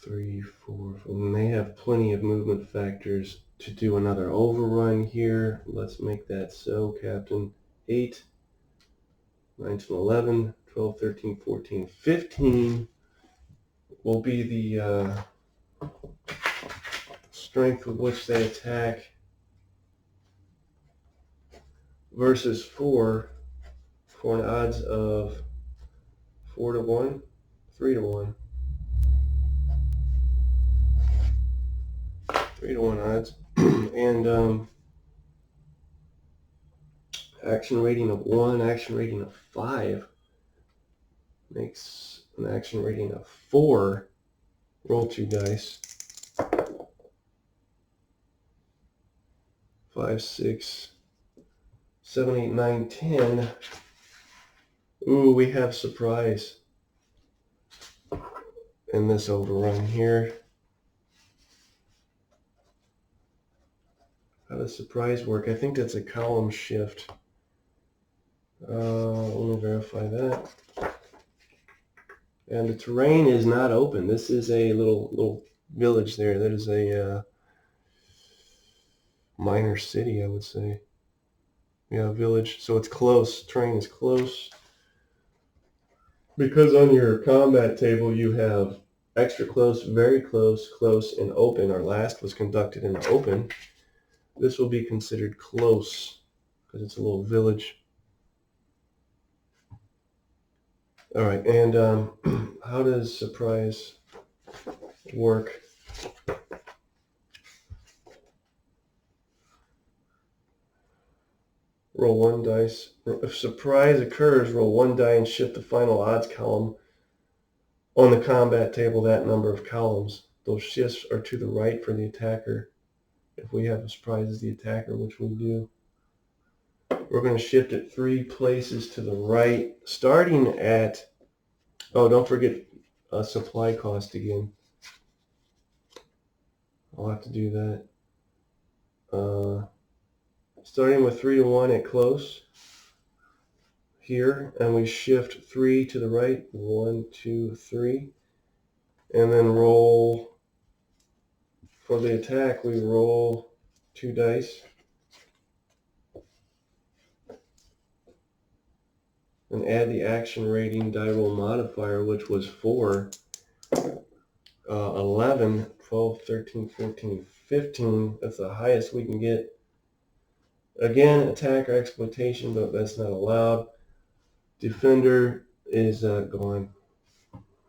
3, 4, and they have plenty of movement factors to do another overrun here. Let's make that so, Captain. 8, 9, 10, 11, 12, 13, 14, 15 will be the strength with which they attack, versus 4 for an odds of 4 to 1, 3 to 1. 3 to 1 odds. And action rating of 1, action rating of 5 makes an action rating of 4. Roll 2 dice. 5, 6, 7, 8, 9, 10. Ooh, we have surprise in this overrun here. How does surprise work? I think that's a column shift. Let me verify that. And the terrain is not open. This is a little village there. That is a minor city, I would say. Yeah, village. So it's close. Terrain is close. Because on your combat table you have extra close, very close, close, and open. Our last was conducted in the open. This will be considered close because it's a little village. All right, and how does surprise work? Roll 1 dice. If surprise occurs, roll 1 die and shift the final odds column on the combat table that number of columns. Those shifts are to the right for the attacker. If we have a surprise as the attacker, which we do, we're going to shift it 3 places to the right, starting at, oh, don't forget supply cost again. I'll have to do that. Starting with 3 to 1 at close here, and we shift 3 to the right, 1, 2, 3, and then roll for the attack. We roll 2 dice and add the action rating die roll modifier, which was 4, 11, 12, 13, 14, 15. That's the highest we can get. Again, attack or exploitation, but that's not allowed. Defender is gone.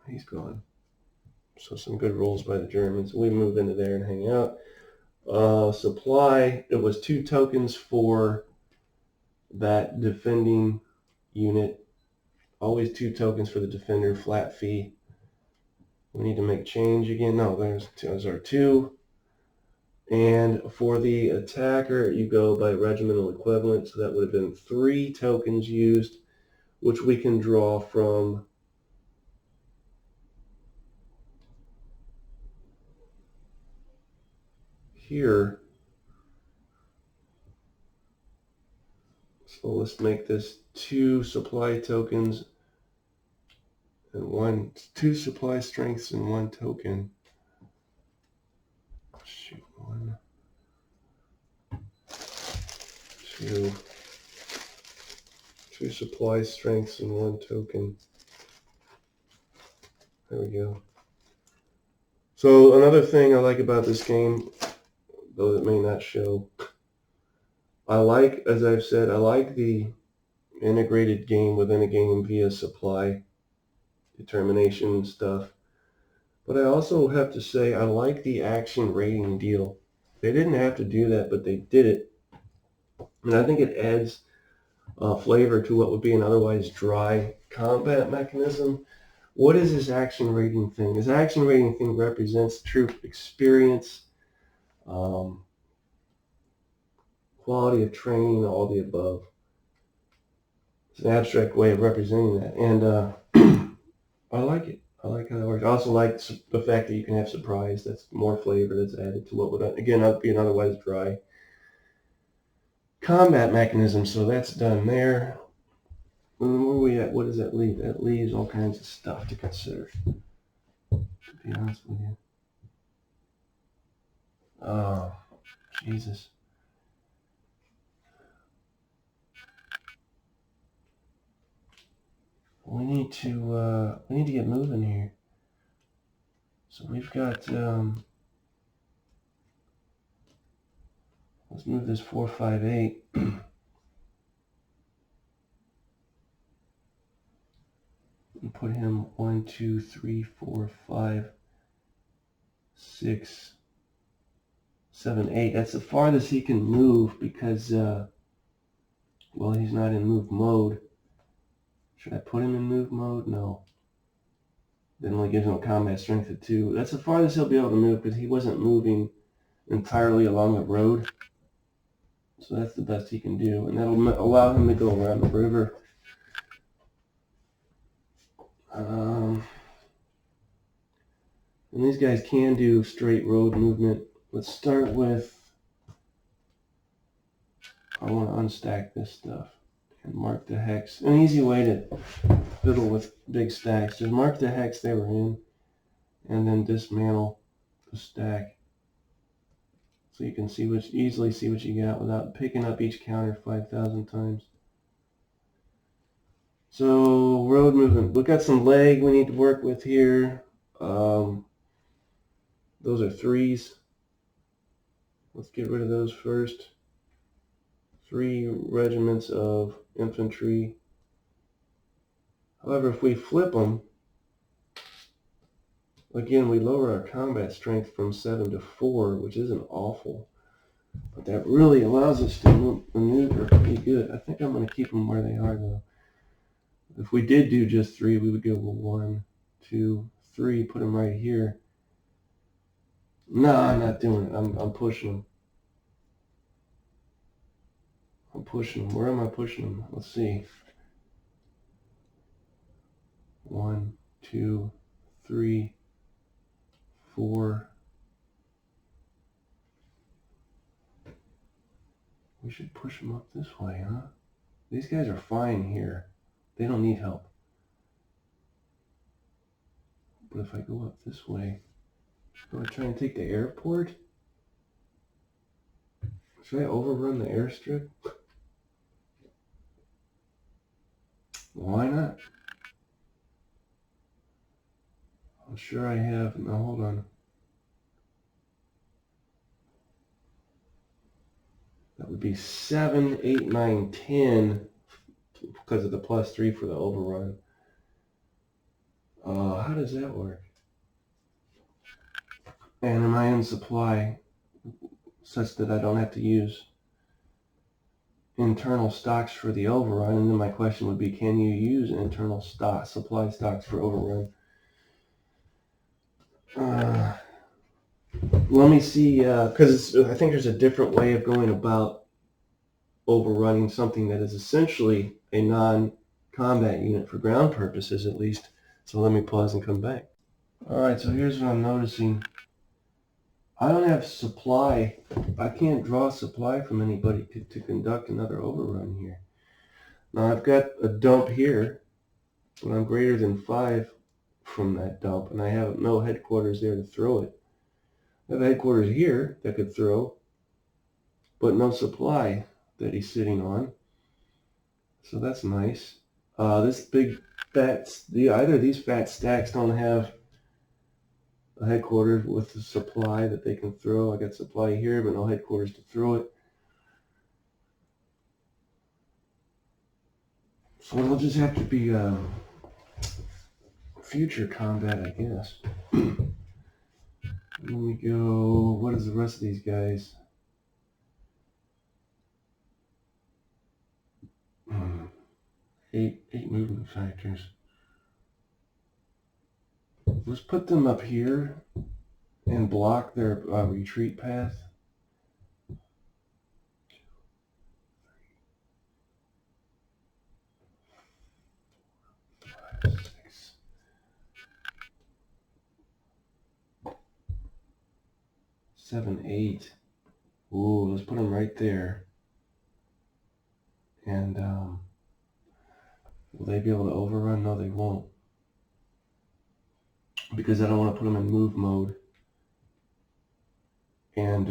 He's gone. So some good rolls by the Germans. We move into there and hang out. Supply, it was 2 tokens for that defending unit. Always 2 tokens for the defender, flat fee. We need to make change again. No, those are 2. And for the attacker, you go by regimental equivalent. So that would have been 3 tokens used, which we can draw from here. So let's make this 2 supply tokens and 2 supply strengths and 1 token. Shoot, 1, 2 supply strengths and 1 token. There we go. So another thing I like about this game, though it may not show, I like, as I've said, I like the integrated game within a game via supply determination and stuff. But I also have to say I like the action rating deal. They didn't have to do that, but they did it. And I think it adds flavor to what would be an otherwise dry combat mechanism. What is this action rating thing? This action rating thing represents troop experience, quality of training, all the above. It's an abstract way of representing that. And I like it. I like how that works. I also like the fact that you can have surprise. That's more flavor that's added to what would, again, be an otherwise dry combat mechanism. So that's done there. And where are we at? What does that leave? That leaves all kinds of stuff to consider, to be honest with you. Oh, Jesus. We need to get moving here. So we've got, let's move this 458. And put him 1, 2, 3, 4, 5, 6, 7, 8. That's the farthest he can move because, well, he's not in move mode. Should I put him in move mode? No. That only gives him a combat strength of 2. That's the farthest he'll be able to move because he wasn't moving entirely along the road. So that's the best he can do. And that'll allow him to go around the river. And these guys can do straight road movement. Let's start with, I want to unstack this stuff and mark the hex. An easy way to fiddle with big stacks. Just mark the hex they were in and then dismantle the stack. So you can easily see what you got without picking up each counter 5,000 times. So road movement. We've got some leg we need to work with here. Those are 3s. Let's get rid of those first. 3 regiments of infantry. However, if we flip them, again, we lower our combat strength from 7 to 4, which isn't awful. But that really allows us to maneuver pretty good. I think I'm going to keep them where they are, though. If we did do just 3, we would go 1, 2, 3, put them right here. No, I'm not doing it. I'm pushing them. I'm pushing them. Where am I pushing them? Let's see. 1, 2, 3, 4. We should push them up this way, huh? These guys are fine here. They don't need help. But if I go up this way, do I try and take the airport? Should I overrun the airstrip? Why not? I'm sure I have. No, hold on. That would be 7, 8, 9, 10 because of the +3 for the overrun. How does that work? And am I in supply such that I don't have to use internal stocks for the overrun? And then my question would be, can you use internal supply stocks for overrun? Let me see, because I think there's a different way of going about overrunning something that is essentially a non-combat unit for ground purposes, at least. So let me pause and come back. All right, so here's what I'm noticing. I don't have supply. I can't draw supply from anybody to conduct another overrun here. Now I've got a dump here, but I'm greater than 5 from that dump, and I have no headquarters there to throw it. I have a headquarters here that could throw, but no supply that he's sitting on. So that's nice. This big fat, either of these fat stacks don't have a headquarters with the supply that they can throw. I got supply here, but no headquarters to throw it. So it'll just have to be future combat, I guess. Let me go. What is the rest of these guys? Eight movement factors. Let's put them up here and block their retreat path. 6. Seven, 8. Ooh, let's put them right there. And will they be able to overrun? No, they won't. Because I don't want to put them in move mode. And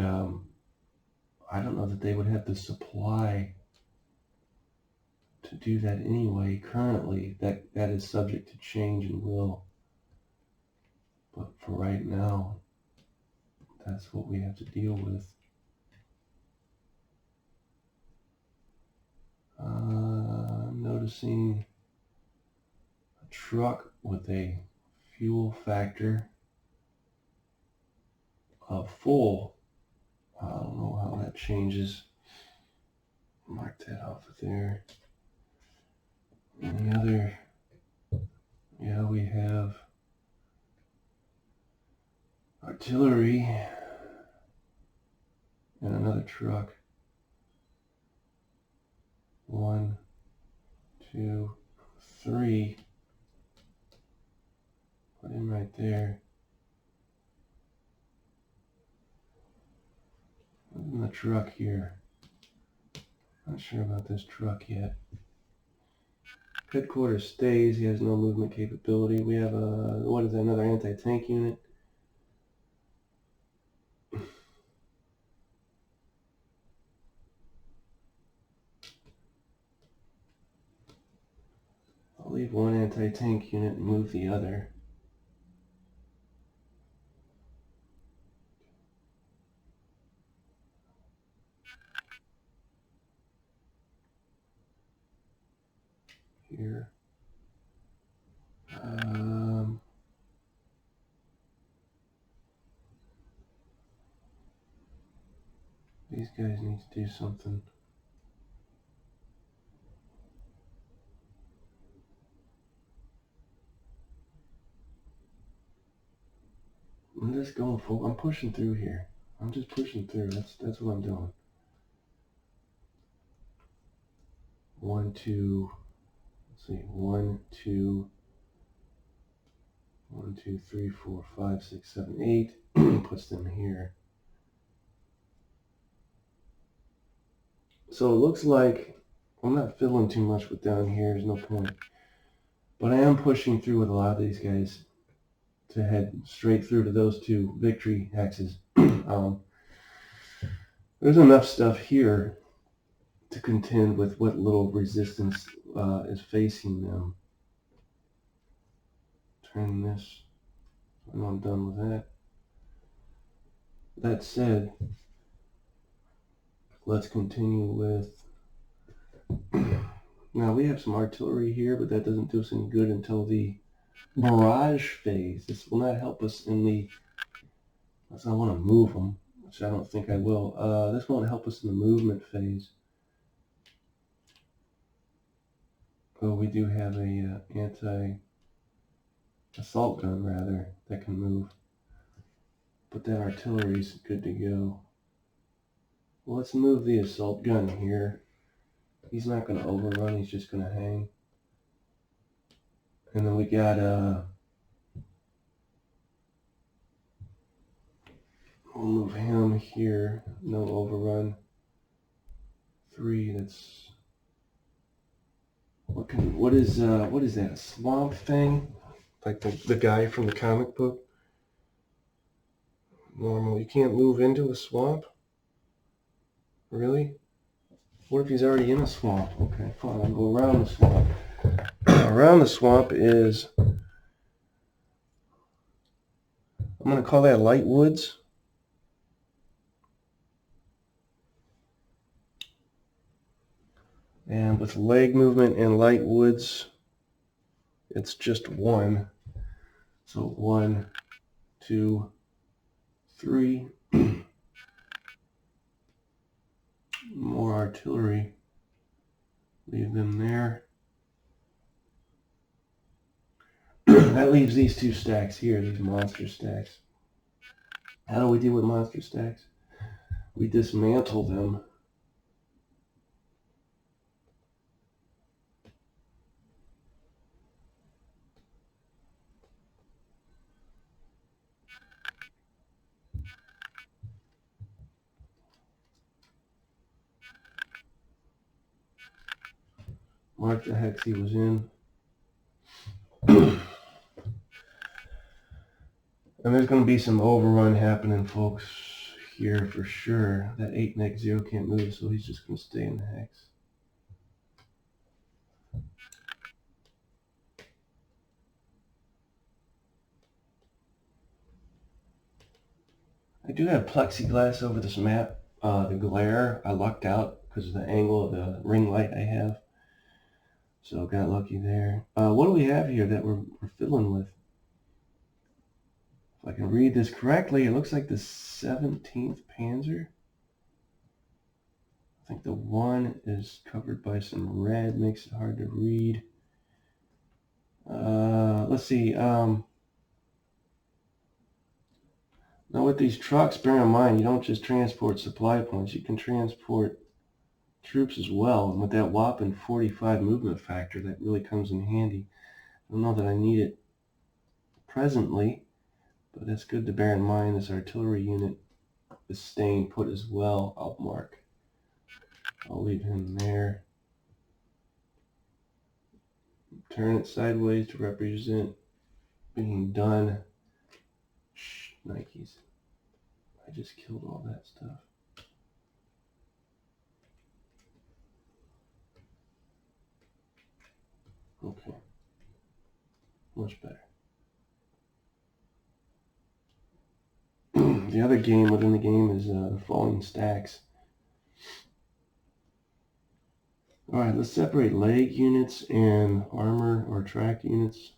I don't know that they would have the supply to do that anyway. Currently, that is subject to change and will. But for right now, that's what we have to deal with. I'm noticing a truck with a fuel factor of full. I don't know how that changes. Mark that off of there. Any other? Yeah, we have artillery and another truck. 1, 2, 3. Put him right there. And the truck here. Not sure about this truck yet. Headquarters stays. He has no movement capability. We have a, what is that, another anti-tank unit. I'll leave one anti-tank unit and move the other. Here. These guys need to do something. I'm just going full. I'm pushing through here. I'm just pushing through. That's what I'm doing. 1, 2. Let's see. 1, 2. 1, 2, 3, 4, 5, 6, 7, 8. Puts them here. So it looks like I'm not fiddling too much with down here. There's no point. But I am pushing through with a lot of these guys to head straight through to those 2 victory hexes. There's enough stuff here to contend with what little resistance is facing them. Turn this. I know I'm done with that. That said, let's continue with... Now we have some artillery here, but that doesn't do us any good until the barrage phase. This will not help us in the... Unless I want to move them, which I don't think I will. This won't help us in the movement phase. Oh, we do have a anti-assault gun, rather, that can move. But that artillery is good to go. Well, let's move the assault gun here. He's not going to overrun, he's just going to hang. And then we got we'll move him here. No overrun. 3, that's... What is that? A swamp thing? Like the guy from the comic book? Normal. You can't move into a swamp? Really? What if he's already in a swamp? Okay, fine. I'll go around the swamp. Around the swamp is I'm going to call that light woods. And with leg movement and light woods, it's just 1. So 1, 2, 3. More artillery. Leave them there. That leaves these 2 stacks here, these monster stacks. How do we deal with monster stacks? We dismantle them. Mark the hex he was in. And there's going to be some overrun happening, folks, here for sure. That 8 next 0 can't move, so he's just going to stay in the hex. I do have plexiglass over this map. The glare, I lucked out because of the angle of the ring light I have. So got lucky there. What do we have here that we're fiddling with? If I can read this correctly, it looks like the 17th Panzer. I think the 1 is covered by some red, makes it hard to read. Let's see. Now with these trucks, bear in mind, you don't just transport supply points, you can transport troops as well. And with that whopping 45 movement factor, that really comes in handy. I don't know that I need it presently, but it's good to bear in mind. This artillery unit is staying put as well. I'll mark. I'll leave him there. Turn it sideways to represent being done. Shh, Nikes. I just killed all that stuff. Okay. Much better. The other game within the game is falling stacks. Alright, let's separate leg units and armor or track units.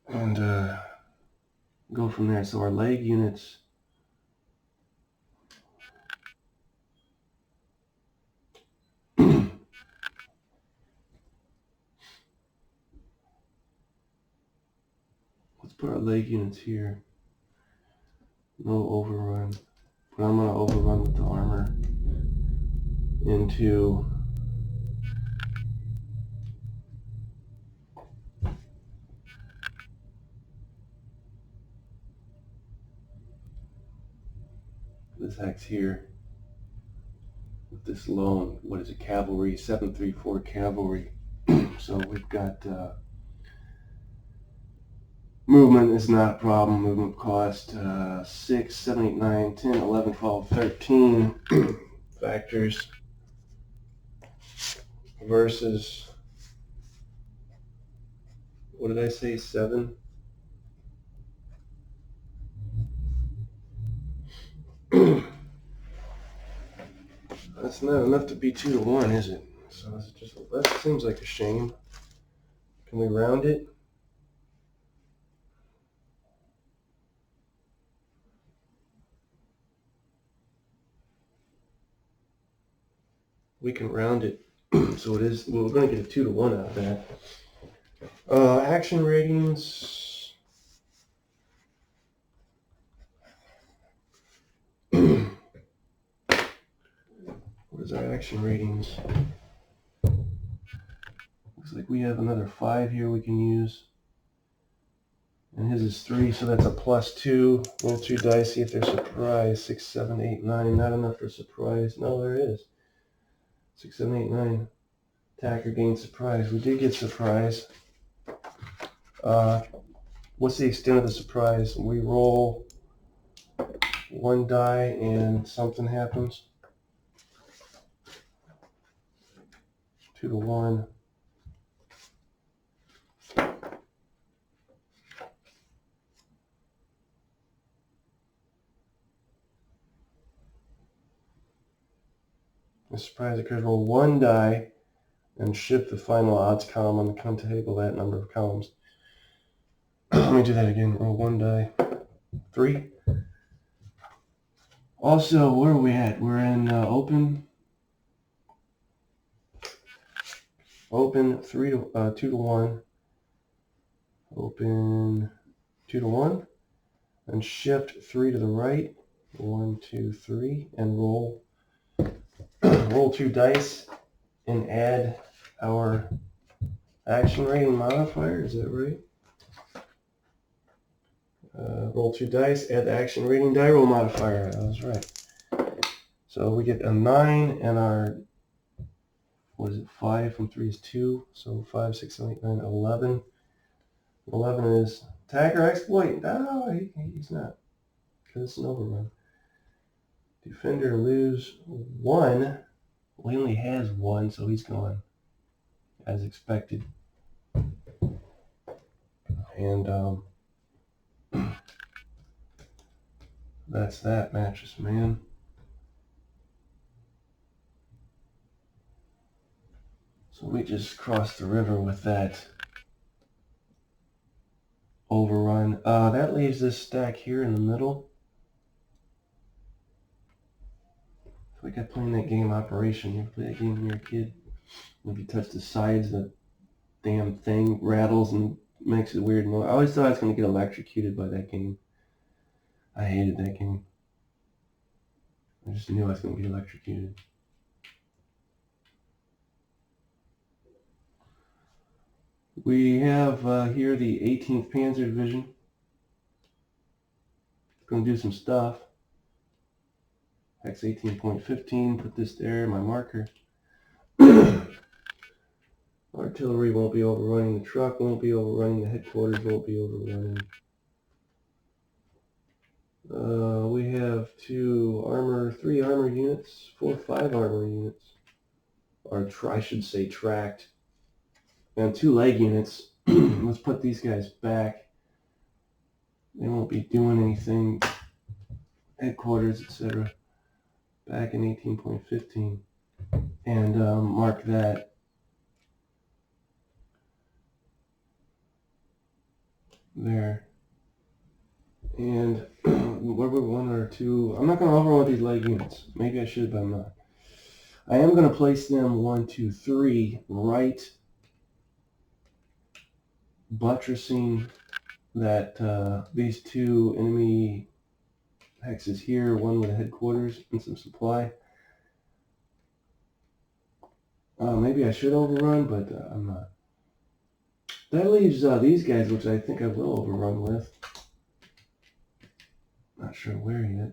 And go from there. So our leg units, let's put our leg units here. No overrun, but I'm going to overrun with the armor into this hex here with this lone, what is it, cavalry, 734 cavalry. So we've got movement is not a problem. Movement cost 6, 7, 8, 9, 10, 11, 12, 13 factors versus, what did I say, 7? That's not enough to be 2 to 1, is it? So it's just, that seems like a shame. Can we round it? We can round it. So it is, well, we're going to get a 2 to 1 out of that. Action ratings. What is our action ratings? Looks like we have another 5 here we can use. And his is 3, so that's a +2. Roll 2 dice, see if there's surprise. 6, 7, 8, 9. Not enough for surprise. No, there is. 6, 7, 8, 9. Attacker gains surprise. We did get surprise. What's the extent of the surprise? We roll 1 die and something happens. 2 to 1. surprise occurs, roll 1 die and shift the final odds column on the count table that number of columns. Let me do that again. Roll 1 die. 3. Also, where are we at? We're in open. Open 2 to 1. Open 2 to 1. And shift 3 to the right. 1, 2, 3. And roll 2 dice and add our action rating modifier. Is that right? Roll 2 dice, add the action rating die roll modifier. That was right. So we get a 9 and our, what is it, 5 from 3 is 2. So 5, 6, 7, 8, 9, 11. 11 is attack or exploit. No, he's not. Because it's an overrun. Defender lose 1. Well, he only has 1, so he's gone. As expected. And that's that, Mattress Man. So we just crossed the river with that overrun. That leaves this stack here in the middle. If we kept playing that game Operation, you play that game when you're a kid. If you touch the sides, the damn thing rattles and makes a weird noise. I always thought I was going to get electrocuted by that game. I hated that game. I just knew I was going to get electrocuted. We have here the 18th Panzer Division. It's going to do some stuff. Hex 18.15, put this there, my marker. Artillery won't be overrunning, the truck won't be overrunning, the headquarters won't be overrunning. We have 3 armor units, 4, 5 armor units. Or I should say tracked. And 2 leg units. Let's put these guys back. They won't be doing anything. Headquarters, etc. Back in 18.15. And mark that. There. And where were 1 or 2? I'm not going to overrun these leg units. Maybe I should, but I'm not. I am going to place them 1, 2, 3 right, buttressing that these 2 enemy hexes here, one with a headquarters and some supply. Maybe I should overrun, but I'm not. That leaves these guys, which I think I will overrun with. Not sure where yet.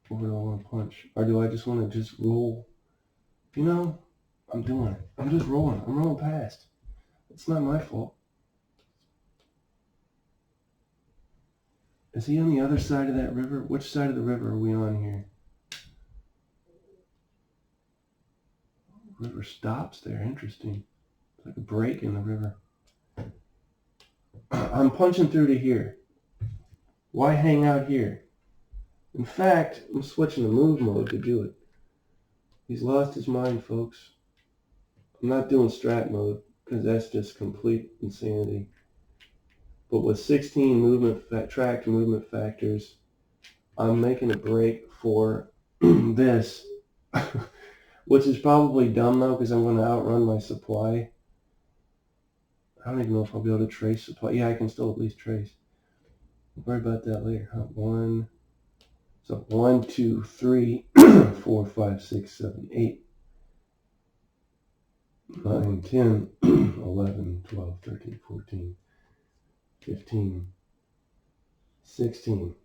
Where do I want to punch? Or do I just want to just roll? You know, I'm doing it. I'm just rolling. I'm rolling past. It's not my fault. Is he on the other side of that river? Which side of the river are we on here? River stops there. Interesting. It's like a break in the river. I'm punching through to here. Why hang out here? In fact, I'm switching to move mode to do it. He's lost his mind, folks. I'm not doing strat mode because that's just complete insanity. But with 16 tracked movement factors, I'm making a break for this, which is probably dumb though because I'm going to outrun my supply. I don't even know if I'll be able to trace supply. Yeah, I can still at least trace. We'll worry about that later. So 1, 2, 3, 4, 5, 6, 7, 8, 9, 10, 11, 12, 13, 14, 15, 16,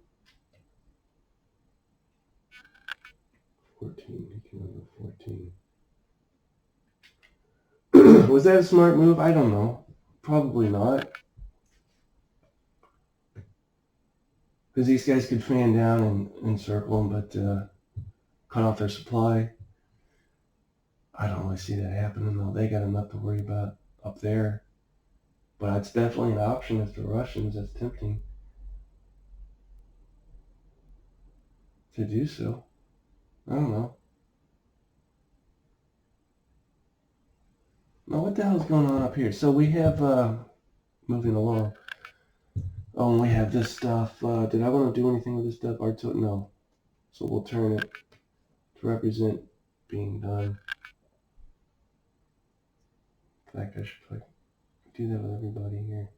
14, you can go 14. Was that a smart move? I don't know. Probably not. Because these guys could fan down and encircle them, but cut off their supply. I don't really see that happening, though. They got enough to worry about up there. But it's definitely an option if the Russians, that's tempting to do so. I don't know. Now what the hell's going on up here? So we have, moving along. Oh, and we have this stuff. Did I want to do anything with this stuff? No. So we'll turn it to represent being done. In fact, I should do that with everybody here.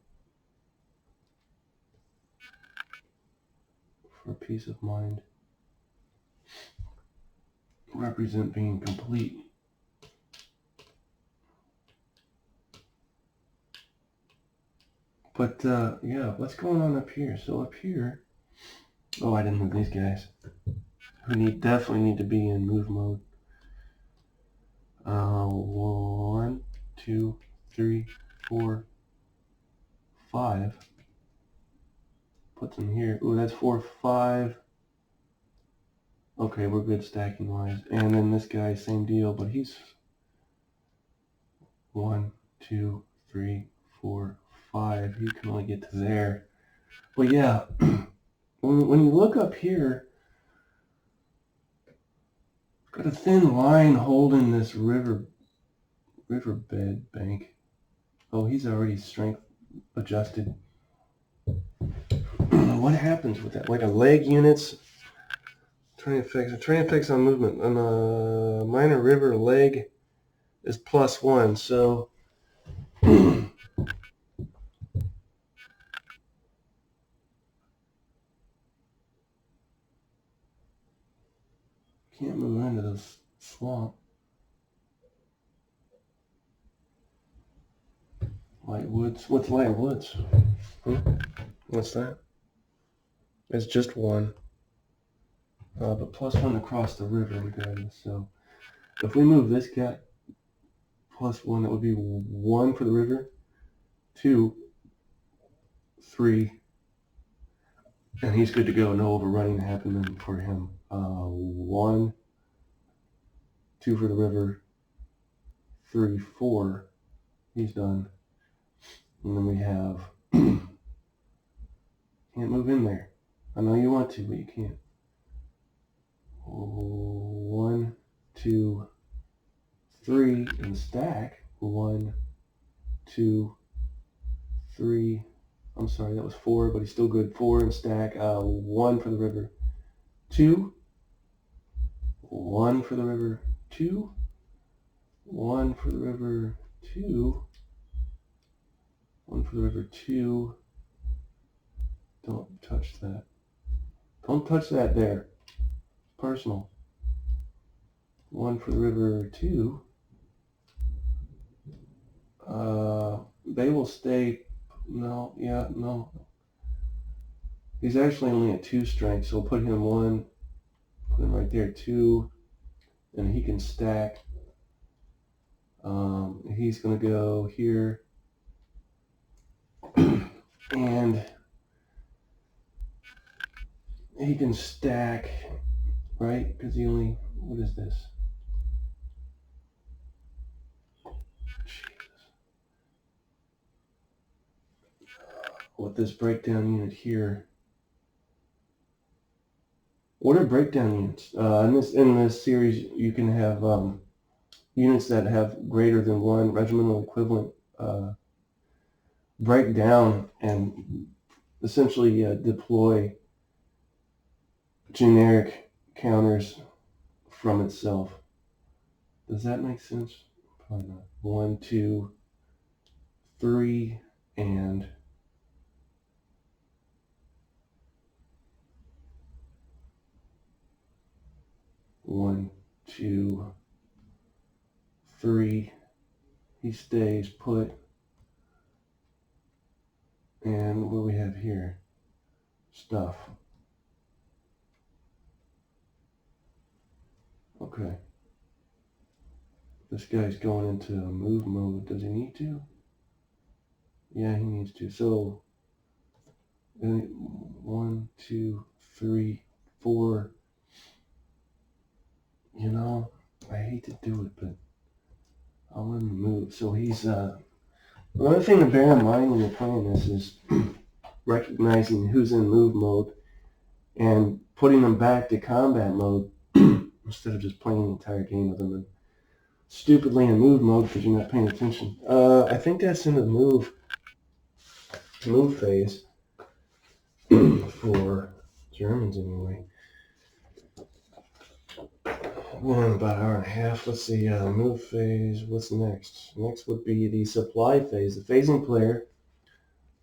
For peace of mind. Represent being complete. But, yeah, what's going on up here? So up here, oh, I didn't move these guys, who definitely need to be in move mode. 1, 2, 3, 4, 5. Put them here. Ooh, that's 4, 5. Okay, we're good stacking wise. And then this guy, same deal, but he's 1, 2, 3, 4, 5. He can only get to there. But yeah, when you look up here, got a thin line holding this riverbed bank. Oh, he's already strength adjusted. What happens with that? Like a leg units. Terrain effects on movement. On a minor river, leg is +1. So can't move into this swamp. Light woods. What's light woods? What's that? It's just 1. But +1 across the river regardless. So if we move this guy +1, that would be 1 for the river, 2, 3, and he's good to go. No overrunning happening for him. 1, 2 for the river, 3, 4. He's done. And then we have can't move in there. I know you want to, but you can't. 1, 2, 3, and stack. 1, 2, 3. I'm sorry, that was 4, but he's still good. 4 and stack. 1 for the river. 2. 1 for the river. 2. 1 for the river. 2. 1 for the river. 2. Don't touch that. Don't touch that there. Personal. 1 for the river. 2. They will stay. No, yeah, no. He's actually only at 2 strength, so we'll put him 1. Put him right there, 2. And he can stack. He's going to go here. And he can stack, right? Because he only, what is this? Jesus. With this breakdown unit here. What are breakdown units? In this series, you can have units that have greater than 1 regimental equivalent break down and essentially deploy generic counters from itself. Does that make sense? Probably not. 1, 2, 3, and 1, 2, 3. He stays put. And what do we have here? Stuff. Okay. This guy's going into move mode. Does he need to? Yeah, he needs to. So 1, 2, 3, 4. You know, I hate to do it, but I'll let him move. So he's another thing to bear in mind when you're playing this is recognizing who's in move mode and putting them back to combat mode instead of just playing the entire game with them. And stupidly in move mode because you're not paying attention. I think that's in the move phase for Germans anyway. We're in about an hour and a half. Let's see, move phase. What's next? Next would be the supply phase. The phasing player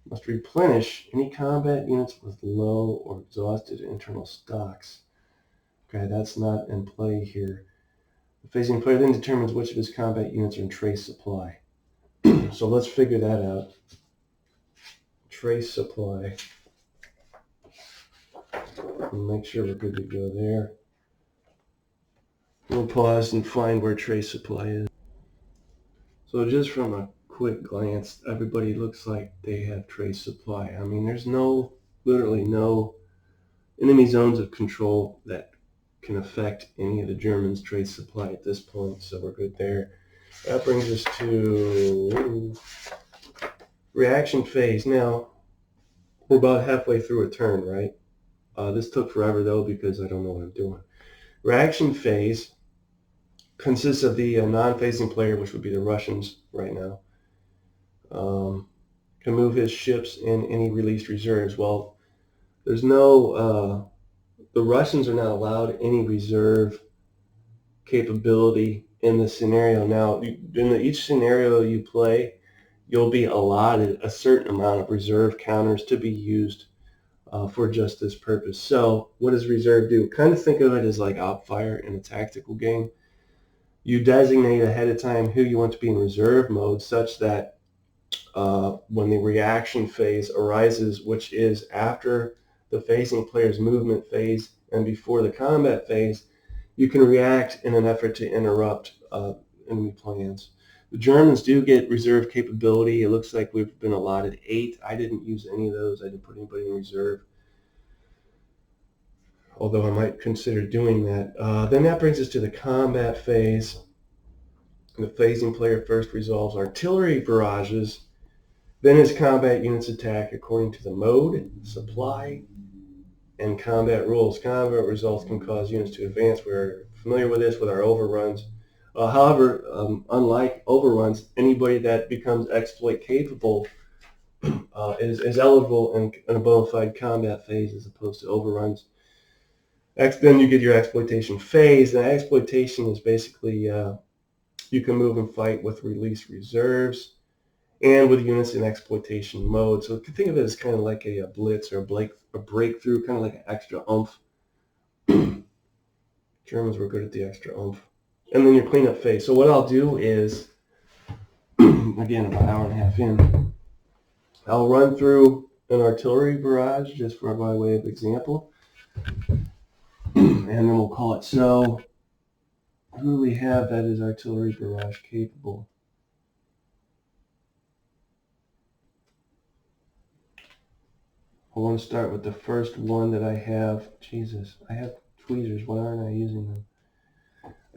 must replenish any combat units with low or exhausted internal stocks. Okay, that's not in play here. The phasing player then determines which of his combat units are in trace supply. So let's figure that out. Trace supply. And make sure we're good to go there. We'll pause and find where trace supply is. So just from a quick glance, everybody looks like they have trace supply. I mean, there's literally no enemy zones of control that can affect any of the Germans' trace supply at this point, so we're good there. That brings us to reaction phase. Now, we're about halfway through a turn, right? This took forever, though, because I don't know what I'm doing. Reaction phase consists of the non-phasing player, which would be the Russians right now, can move his ships and any released reserves. Well, there's no, the Russians are not allowed any reserve capability in the scenario. Now, in each scenario you play, you'll be allotted a certain amount of reserve counters to be used for just this purpose. So what does reserve do? Kind of think of it as like outfire in a tactical game. You designate ahead of time who you want to be in reserve mode such that when the reaction phase arises, which is after the phasing player's movement phase and before the combat phase, you can react in an effort to interrupt enemy plans. The Germans do get reserve capability. It looks like we've been allotted 8. I didn't use any of those. I didn't put anybody in reserve, although I might consider doing that. Then that brings us to the combat phase. The phasing player first resolves artillery barrages. Then his combat units attack according to the mode, supply, and combat rules. Combat results can cause units to advance. We're familiar with this with our overruns. However, unlike overruns, anybody that becomes exploit capable is eligible in a bona fide combat phase as opposed to overruns. Then you get your exploitation phase. And exploitation is basically you can move and fight with released reserves and with units in exploitation mode. So you can think of it as kind of like a blitz or a breakthrough, kind of like an extra oomph. Germans were good at the extra oomph. And then your cleanup phase. So what I'll do is, again, about an hour and a half in, I'll run through an artillery barrage just for by way of example. And then we'll call it so. Who do we have that is artillery barrage capable? I want to start with the first one that I have. Jesus, I have tweezers. Why aren't I using them?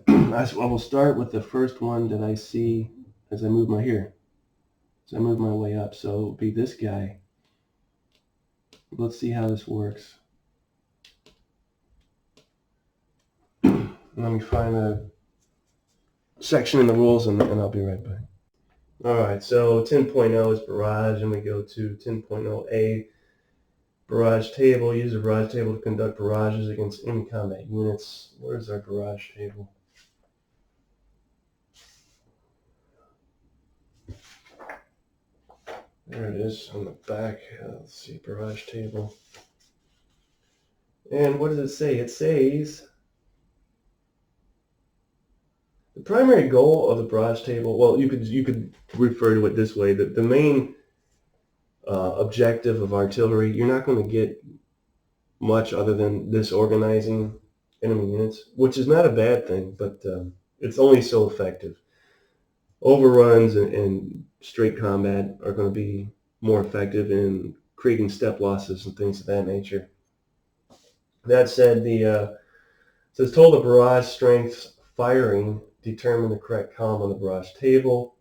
I will start with the first one that I see as I move my way up. So it'll be this guy. Let's see how this works. Let me find a section in the rules and I'll be right back. Alright, so 10.0 is barrage, and we go to 10.0A. Barrage table. Use the barrage table to conduct barrages against enemy combat units. Where's our barrage table? There it is on the back. Let's see, barrage table. And what does it say? It says the primary goal of the barrage table. Well, you could refer to it this way: that the main objective of artillery, you're not going to get much other than disorganizing enemy units, which is not a bad thing, but it's only so effective. Overruns and straight combat are going to be more effective in creating step losses and things of that nature. That said, says total barrage strengths firing determine the correct column on the barrage table.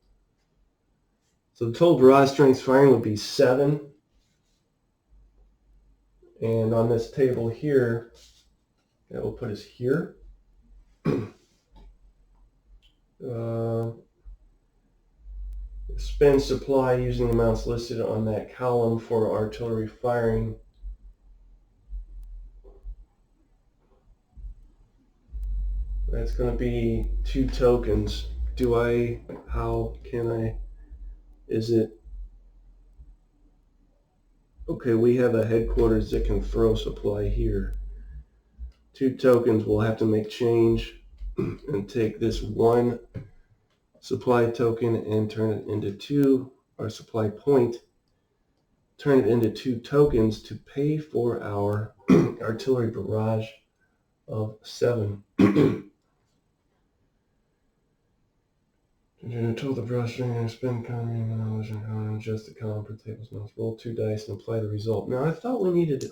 So the total barrage strengths firing would be 7. And on this table here, that will put us here. Spend supply using the amounts listed on that column for artillery firing. That's going to be 2 tokens. How can I, is it, okay, we have a headquarters that can throw supply here. 2 tokens, we'll have to make change and take this 1 supply token and turn it into 2, or supply point, turn it into 2 tokens to pay for our artillery barrage of 7. Until the brush and spend economy and knowledge and how to adjust the column per table's notes. Roll 2 dice and apply the result. Now I thought we needed,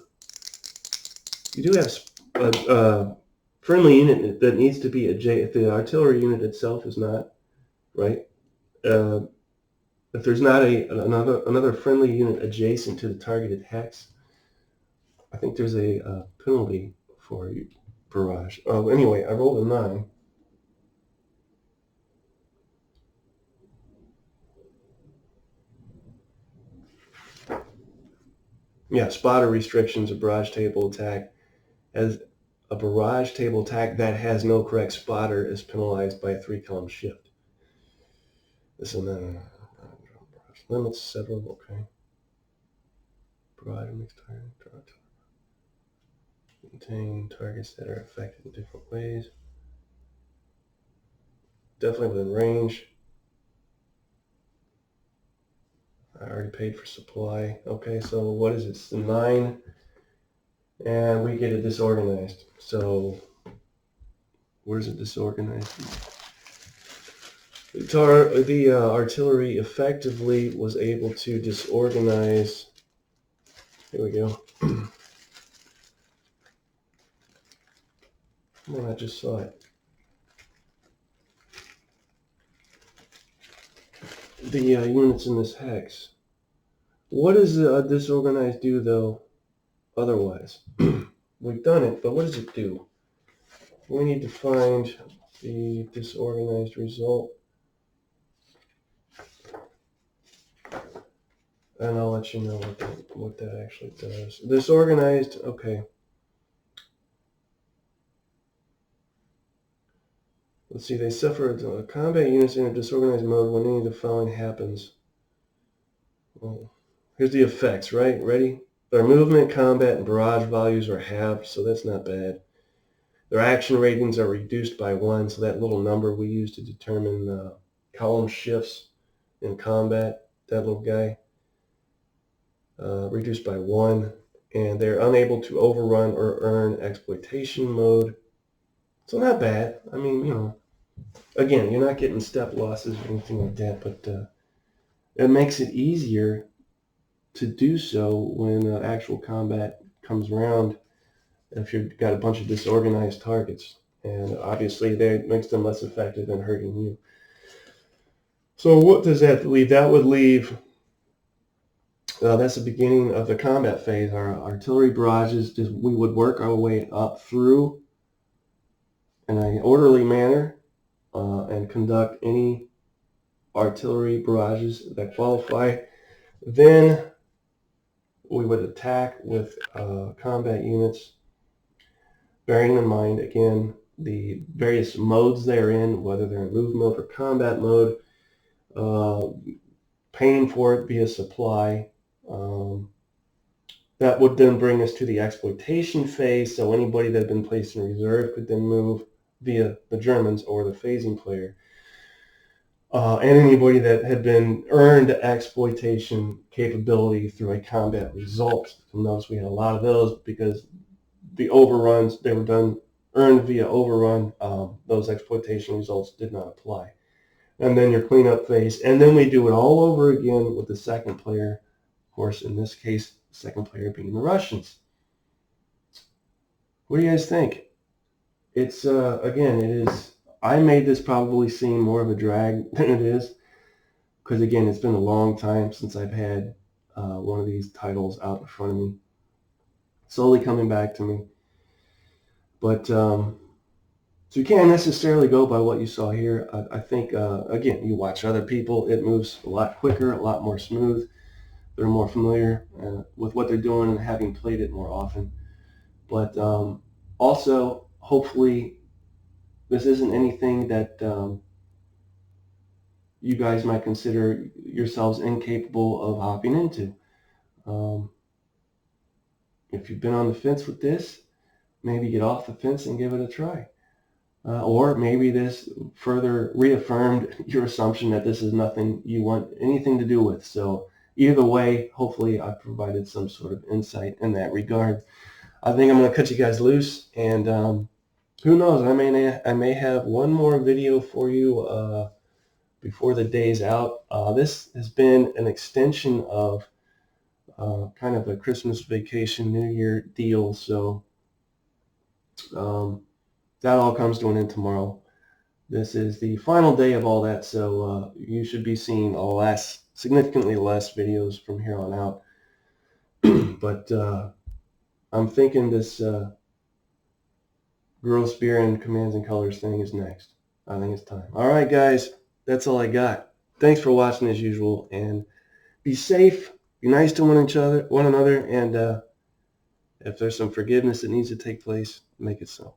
you do have a friendly unit that needs to be adjacent. If the artillery unit itself is not, right? If there's not another friendly unit adjacent to the targeted hex, I think there's a penalty for barrage. Anyway, I rolled a 9. Yeah, spotter restrictions, a barrage table attack. As a barrage table attack that has no correct spotter is penalized by a 3-column shift. This is limits several, okay. Barrage mixed target. Contain targets that are affected in different ways. Definitely within range. I already paid for supply. Okay, so what is it? It's 9. And we get it disorganized. So where's it disorganized? The artillery effectively was able to disorganize. Here we go. Well, I just saw it. The units in this hex. What does disorganized do, though, otherwise? We've done it, but what does it do? We need to find the disorganized result. And I'll let you know what that actually does. Disorganized, okay. Let's see, they suffer combat units in a disorganized mode when any of the following happens. Well, here's the effects, right? Ready? Their movement, combat, and barrage values are halved, so that's not bad. Their action ratings are reduced by 1, so that little number we use to determine column shifts in combat, that little guy, reduced by 1. And they're unable to overrun or earn exploitation mode. So not bad. I mean, you know, again, you're not getting step losses or anything like that, but it makes it easier to do so when actual combat comes around if you've got a bunch of disorganized targets. And obviously that makes them less effective in hurting you. So what does that leave? That would leave, that's the beginning of the combat phase. Our artillery barrages, we would work our way up through in an orderly manner and conduct any artillery barrages that qualify. Then we would attack with combat units, bearing in mind, again, the various modes they're in, whether they're in move mode or combat mode, paying for it via supply. That would then bring us to the exploitation phase, so anybody that had been placed in reserve could then move via the Germans or the phasing player. And anybody that had been earned exploitation capability through a combat result. You'll notice we had a lot of those because the overruns, they were done, earned via overrun. Those exploitation results did not apply. And then your cleanup phase. And then we do it all over again with the second player. Of course, in this case, the second player being the Russians. What do you guys think? It's, again, it is, I made this probably seem more of a drag than it is. Because, again, it's been a long time since I've had one of these titles out in front of me. Slowly coming back to me. But So you can't necessarily go by what you saw here. I think, again, you watch other people, it moves a lot quicker, a lot more smooth. They're more familiar with what they're doing and having played it more often. But also, hopefully, this isn't anything that you guys might consider yourselves incapable of hopping into. If you've been on the fence with this, maybe get off the fence and give it a try. Or maybe this further reaffirmed your assumption that this is nothing you want anything to do with. So either way, hopefully I provided some sort of insight in that regard. I think I'm going to cut you guys loose, and who knows, I may have one more video for you before the day's out. This has been an extension of kind of a Christmas vacation, New Year deal. So that all comes to an end tomorrow. This is the final day of all that, so you should be seeing significantly less videos from here on out. But I'm thinking this gross beer and commands and colors thing is next. I think it's time. All right, guys, that's all I got. Thanks for watching as usual, and be safe, be nice to one another, and if there's some forgiveness that needs to take place, make it so.